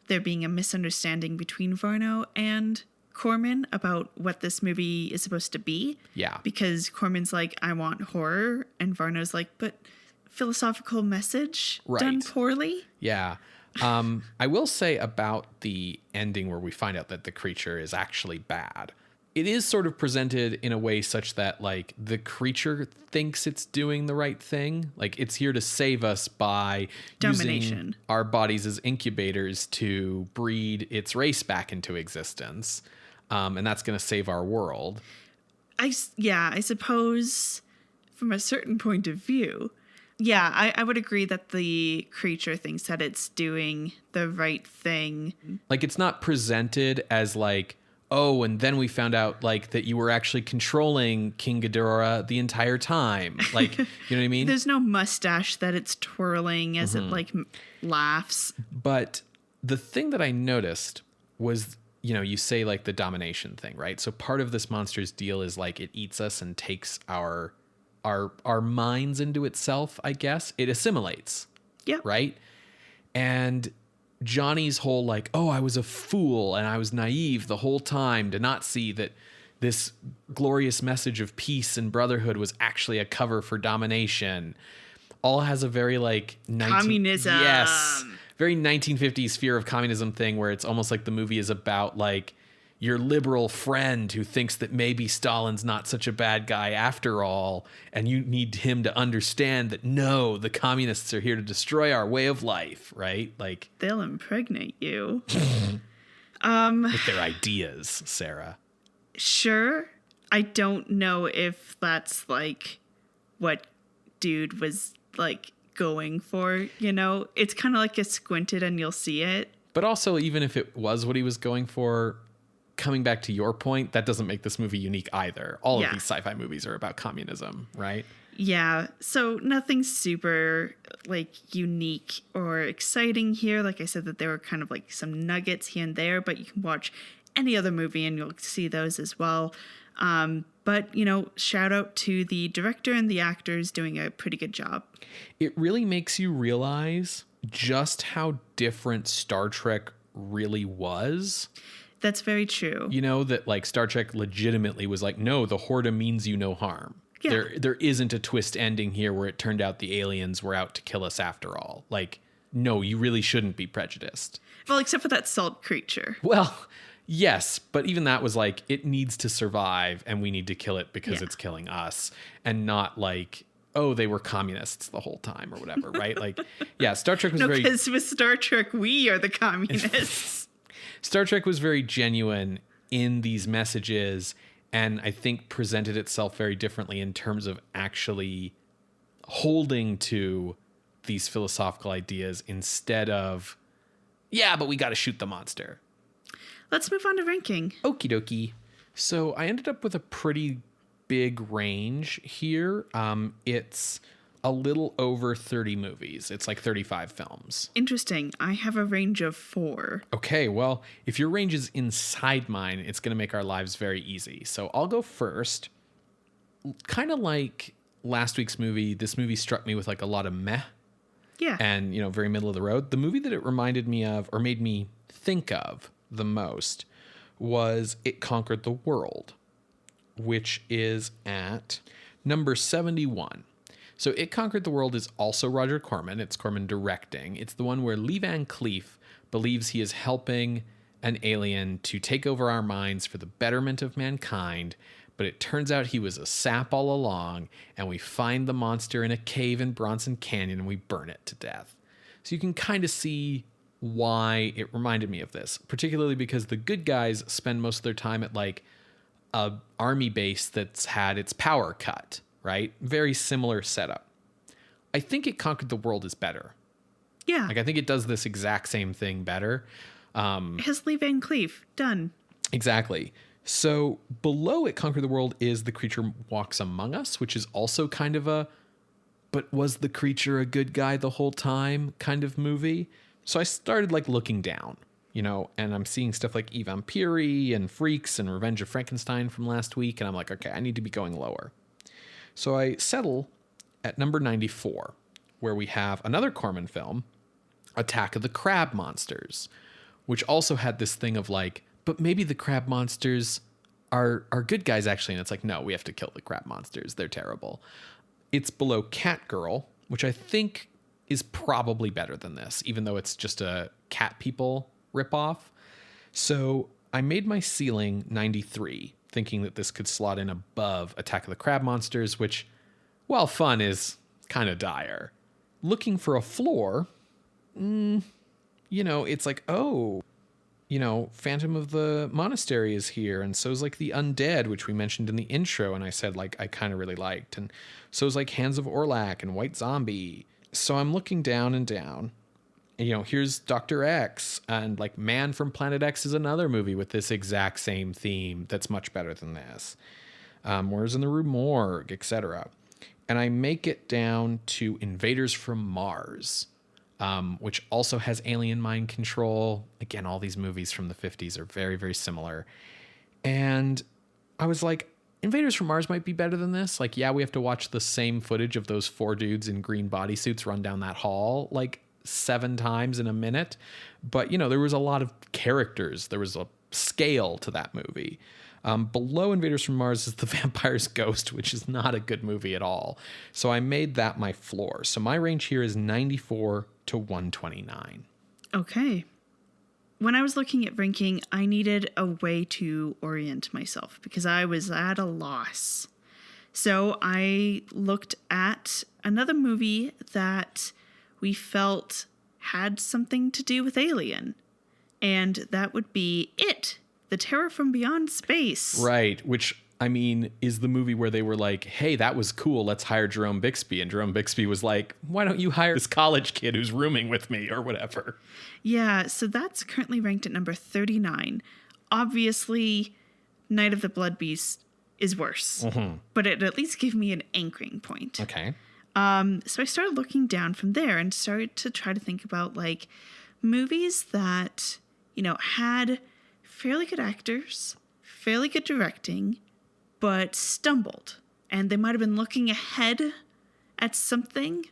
there being a misunderstanding between Varno and Corman about what this movie is supposed to be.
Yeah.
Because Corman's like, I want horror. And Varno's like, but philosophical message done poorly.
Yeah. I will say about the ending where we find out that the creature is actually bad. It is sort of presented in a way such that like the creature thinks it's doing the right thing. Like it's here to save us by using our bodies as incubators to breed its race back into existence. And that's going to save our world.
I suppose from a certain point of view, yeah, I would agree that the creature thinks that it's doing the right thing.
Like it's not presented as like, oh, and then we found out like that you were actually controlling King Ghidorah the entire time. Like, you know what I mean?
There's no mustache that it's twirling as it like laughs.
But the thing that I noticed was, you know, you say like the domination thing, right? So part of this monster's deal is like it eats us and takes our minds into itself, I guess. It assimilates.
Yeah.
Right? And Johnny's whole like, oh, I was a fool and I was naive the whole time to not see that this glorious message of peace and brotherhood was actually a cover for domination. All has a very like
communism.
Yes. Very 1950s fear of communism thing where it's almost like the movie is about like your liberal friend who thinks that maybe Stalin's not such a bad guy after all, and you need him to understand that no, the communists are here to destroy our way of life, right? Like
they'll impregnate you.
With their ideas, Sarah.
Sure. I don't know if that's like what dude was like going for, you know? It's kind of like a squinted and you'll see it.
But also, even if it was what he was going for, coming back to your point, that doesn't make this movie unique either. All of these sci-fi movies are about communism, right?
Yeah. So nothing super like unique or exciting here. Like I said, that there were kind of like some nuggets here and there, but you can watch any other movie and you'll see those as well. But, you know, shout out to the director and the actors doing a pretty good job.
It really makes you realize just how different Star Trek really was.
That's very true.
You know, that like Star Trek legitimately was like, no, the Horta means you no harm.
Yeah.
There isn't a twist ending here where it turned out the aliens were out to kill us after all. Like, no, you really shouldn't be prejudiced.
Well, except for that salt creature.
Well, yes, but even that was like, it needs to survive and we need to kill it because it's killing us, and not like, oh, they were communists the whole time or whatever, right? Like, yeah, Star Trek was very...
because with Star Trek, we are the communists.
Star Trek was very genuine in these messages, and I think presented itself very differently in terms of actually holding to these philosophical ideas instead of, yeah, but we got to shoot the monster.
Let's move on to ranking.
Okie dokie. So I ended up with a pretty big range here. It's a little over 30 movies. It's like 35 films.
Interesting. I have a range of 4.
Okay, well, if your range is inside mine, it's going to make our lives very easy. So I'll go first. Kind of like last week's movie, this movie struck me with like a lot of meh.
Yeah.
And, you know, very middle of the road. The movie that it reminded me of, or made me think of the most, was It Conquered the World, which is at number 71. So It Conquered the World is also Roger Corman. It's Corman directing. It's the one where Lee Van Cleef believes he is helping an alien to take over our minds for the betterment of mankind, but it turns out he was a sap all along, and we find the monster in a cave in Bronson Canyon and we burn it to death. So you can kind of see why it reminded me of this, particularly because the good guys spend most of their time at like a army base that's had its power cut, right? Very similar setup. I think It Conquered the World is better.
Yeah.
Like, I think it does this exact same thing better.
It has Lee Van Cleef. Done.
Exactly. So below It Conquered the World is The Creature Walks Among Us, which is also kind of a, but was the creature a good guy the whole time kind of movie? So I started like looking down, you know, and I'm seeing stuff like Eve Vampiri and Freaks and Revenge of Frankenstein from last week. And I'm like, okay, I need to be going lower. So I settle at number 94, where we have another Corman film, Attack of the Crab Monsters, which also had this thing of like, but maybe the crab monsters are good guys actually. And it's like, no, we have to kill the crab monsters. They're terrible. It's below Catgirl, which I think is probably better than this, even though it's just a cat people ripoff. So I made my ceiling 93, thinking that this could slot in above Attack of the Crab Monsters, which, while fun, is kind of dire. Looking for a floor, you know, it's like, oh, you know, Phantom of the Monastery is here, and so's like The Undead, which we mentioned in the intro, and I said, like, I kind of really liked, and so's like Hands of Orlac and White Zombie. So I'm looking down and down, and, you know, here's Dr. X, and like Man from Planet X is another movie with this exact same theme that's much better than this. Where's in the Rue Morgue, etc. And I make it down to Invaders from Mars, which also has alien mind control. Again, all these movies from the 50s are very, very similar. And I was like, Invaders from Mars might be better than this. Like, yeah, we have to watch the same footage of those 4 dudes in green bodysuits run down that hall like 7 times in a minute. But, you know, there was a lot of characters. There was a scale to that movie. Below Invaders from Mars is The Vampire's Ghost, which is not a good movie at all. So I made that my floor. So my range here is 94 to 129.
Okay. When I was looking at ranking, I needed a way to orient myself because I was at a loss. So I looked at another movie that we felt had something to do with Alien. And that would be It, The Terror from Beyond Space.
Right, which, I mean, is the movie where they were like, hey, that was cool, let's hire Jerome Bixby. And Jerome Bixby was like, why don't you hire this college kid who's rooming with me or whatever?
Yeah, so that's currently ranked at number 39. Obviously, Night of the Blood Beast is worse. Mm-hmm. But it at least gave me an anchoring point.
Okay.
So I started looking down from there and started to try to think about, like, movies that, you know, had fairly good actors, fairly good directing, but stumbled. And they might have been looking ahead at something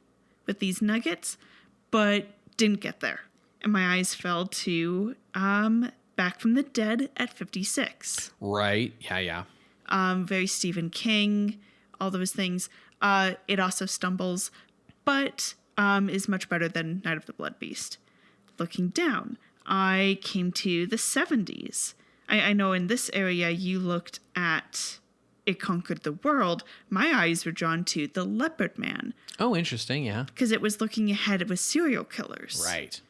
with these nuggets, but didn't get there. And my eyes fell to Back from the Dead at 56.
Right. Yeah.
Very Stephen King, all those things. It also stumbles, but is much better than Night of the Blood Beast. Looking down, I came to the 70s. I know in this area you looked at It Conquered the World. My eyes were drawn to The Leopard Man.
Oh, interesting, yeah.
Because it was looking ahead with serial killers.
Right.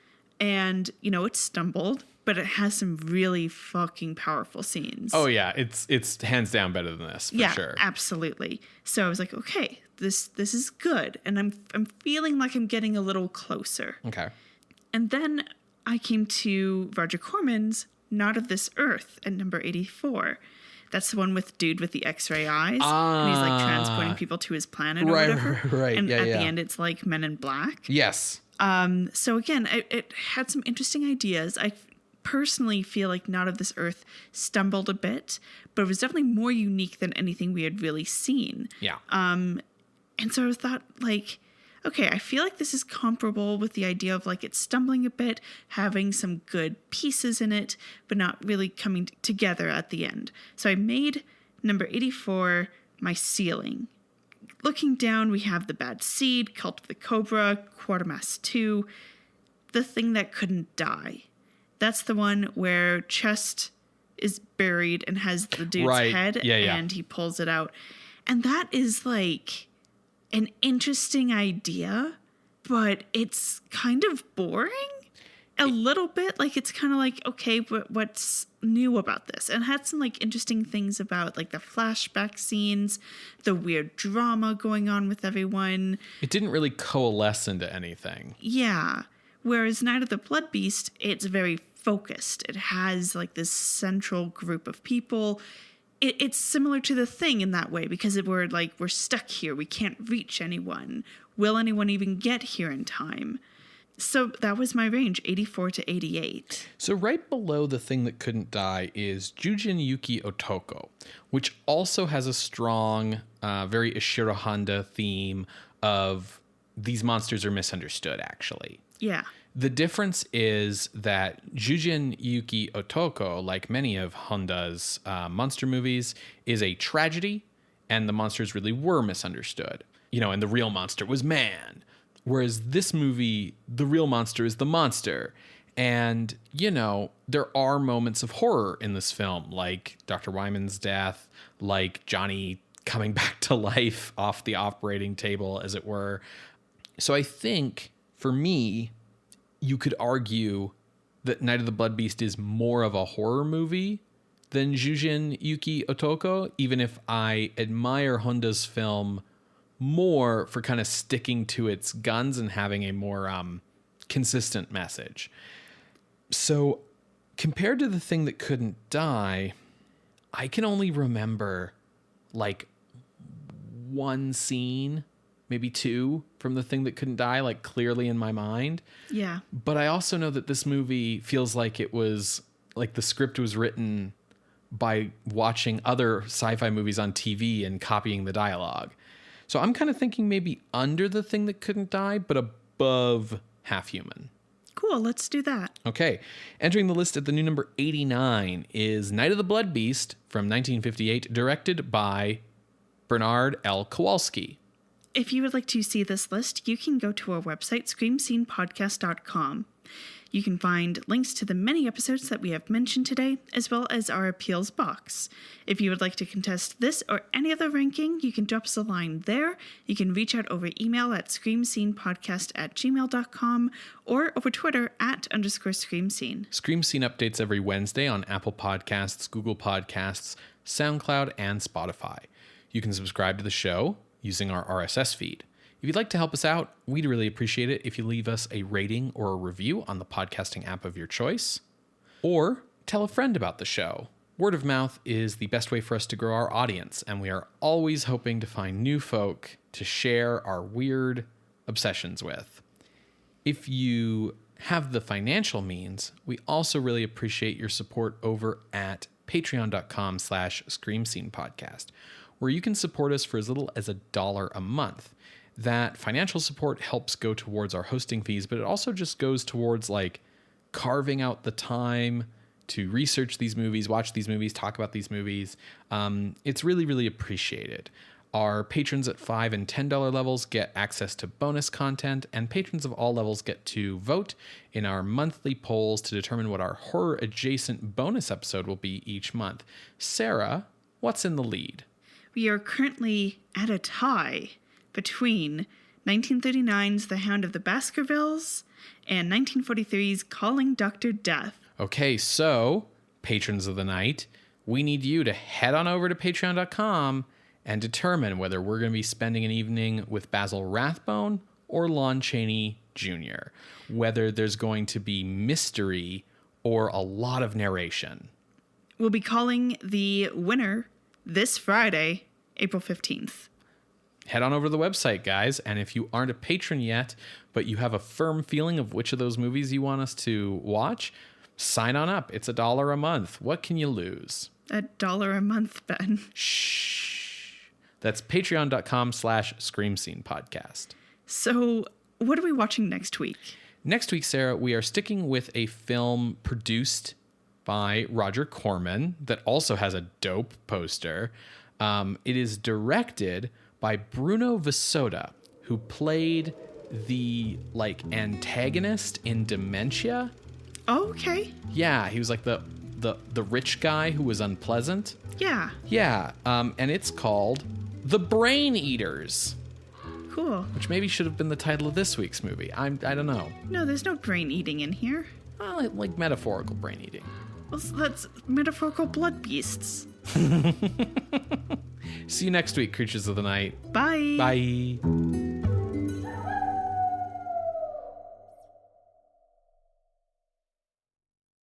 And, it stumbled, but it has some really fucking powerful scenes.
Oh, yeah. It's hands down better than this, for sure.
Yeah, absolutely. So I was like, okay, this is good. And I'm feeling like I'm getting a little closer.
Okay.
And then I came to Roger Corman's Not of This Earth at number 84. That's the one with dude with the X-ray eyes. And he's like transporting people to his planet or whatever.
Right.
And at the end, it's like Men in Black.
Yes.
So again, it had some interesting ideas. I personally feel like Not of This Earth stumbled a bit, but it was definitely more unique than anything we had really seen.
Yeah.
And so I thought, like, okay, I feel like this is comparable with the idea of like it's stumbling a bit, having some good pieces in it, but not really coming together at the end. So I made number 84 my ceiling. Looking down, we have The Bad Seed, Cult of the Cobra, Quatermass 2, The Thing That Couldn't Die. That's the one where Chest is buried and has the dude's head, and he pulls it out. And that is like an interesting idea, but it's kind of boring a little bit. Like, it's kind of like, okay, but what's new about this? And had some like interesting things about like the flashback scenes, the weird drama going on with everyone.
It didn't really coalesce into anything.
Yeah. Whereas Night of the Blood Beast, it's very focused. It has like this central group of people. It's similar to The Thing in that way, because we're stuck here. We can't reach anyone. Will anyone even get here in time? So that was my range, 84 to 88.
So right below The Thing That Couldn't Die is Jujin Yuki Otoko, which also has a strong, very Ishiro Honda theme of these monsters are misunderstood, actually.
Yeah.
The difference is that Jujin Yuki Otoko, like many of Honda's monster movies, is a tragedy, and the monsters really were misunderstood. And the real monster was man. Whereas this movie, the real monster is the monster. And, there are moments of horror in this film, like Dr. Wyman's death, like Johnny coming back to life off the operating table, as it were. So I think, for me, you could argue that Night of the Blood Beast is more of a horror movie than Jujin Yuki Otoko, even if I admire Honda's film more for kind of sticking to its guns and having a more consistent message. So compared to The Thing That Couldn't Die, I can only remember like one scene, maybe two, from The Thing That Couldn't Die, like clearly in my mind.
Yeah.
But I also know that this movie feels like it was like the script was written by watching other sci-fi movies on TV and copying the dialogue. So I'm kind of thinking maybe under The Thing That Couldn't Die, but above Half Human.
Cool, let's do that.
Okay. Entering the list at the new number 89 is Night of the Blood Beast from 1958, directed by Bernard Kowalski.
If you would like to see this list, you can go to our website, screamscenepodcast.com. You can find links to the many episodes that we have mentioned today, as well as our appeals box. If you would like to contest this or any other ranking, you can drop us a line there. You can reach out over email at screamscenepodcast@gmail.com or over Twitter @_screamscene.
Scream Scene updates every Wednesday on Apple Podcasts, Google Podcasts, SoundCloud, and Spotify. You can subscribe to the show using our RSS feed. If you'd like to help us out, we'd really appreciate it if you leave us a rating or a review on the podcasting app of your choice. Or tell a friend about the show. Word of mouth is the best way for us to grow our audience, and we are always hoping to find new folk to share our weird obsessions with. If you have the financial means, we also really appreciate your support over at patreon.com/screamscenepodcast, where you can support us for as little as $1 a month. That financial support helps go towards our hosting fees, but it also just goes towards like carving out the time to research these movies, watch these movies, talk about these movies. It's really, really appreciated. Our patrons at $5 and $10 levels get access to bonus content, and patrons of all levels get to vote in our monthly polls to determine what our horror-adjacent bonus episode will be each month. Sarah, what's in the lead?
We are currently at a tie between 1939's The Hound of the Baskervilles and 1943's Calling Dr. Death.
Okay, so, patrons of the night, we need you to head on over to patreon.com and determine whether we're going to be spending an evening with Basil Rathbone or Lon Chaney Jr., whether there's going to be mystery or a lot of narration.
We'll be calling the winner this Friday, April 15th.
Head on over to the website, guys, and if you aren't a patron yet, but you have a firm feeling of which of those movies you want us to watch, sign on up. It's $1 a month. What can you lose?
$1 a month, Ben.
Shh. That's patreon.com/Scream Scene Podcast.
So, what are we watching next week?
Next week, Sarah, we are sticking with a film produced by Roger Corman that also has a dope poster. It is directed by Bruno Vasoda, who played the antagonist in Dementia.
Oh, okay.
Yeah, he was like the rich guy who was unpleasant.
Yeah.
Yeah, and it's called The Brain Eaters.
Cool.
Which maybe should have been the title of this week's movie. I don't know.
No, there's no brain eating in here.
Well, like metaphorical brain eating.
Well, that's metaphorical blood beasts.
See you next week, Creatures of the Night.
Bye.
Bye.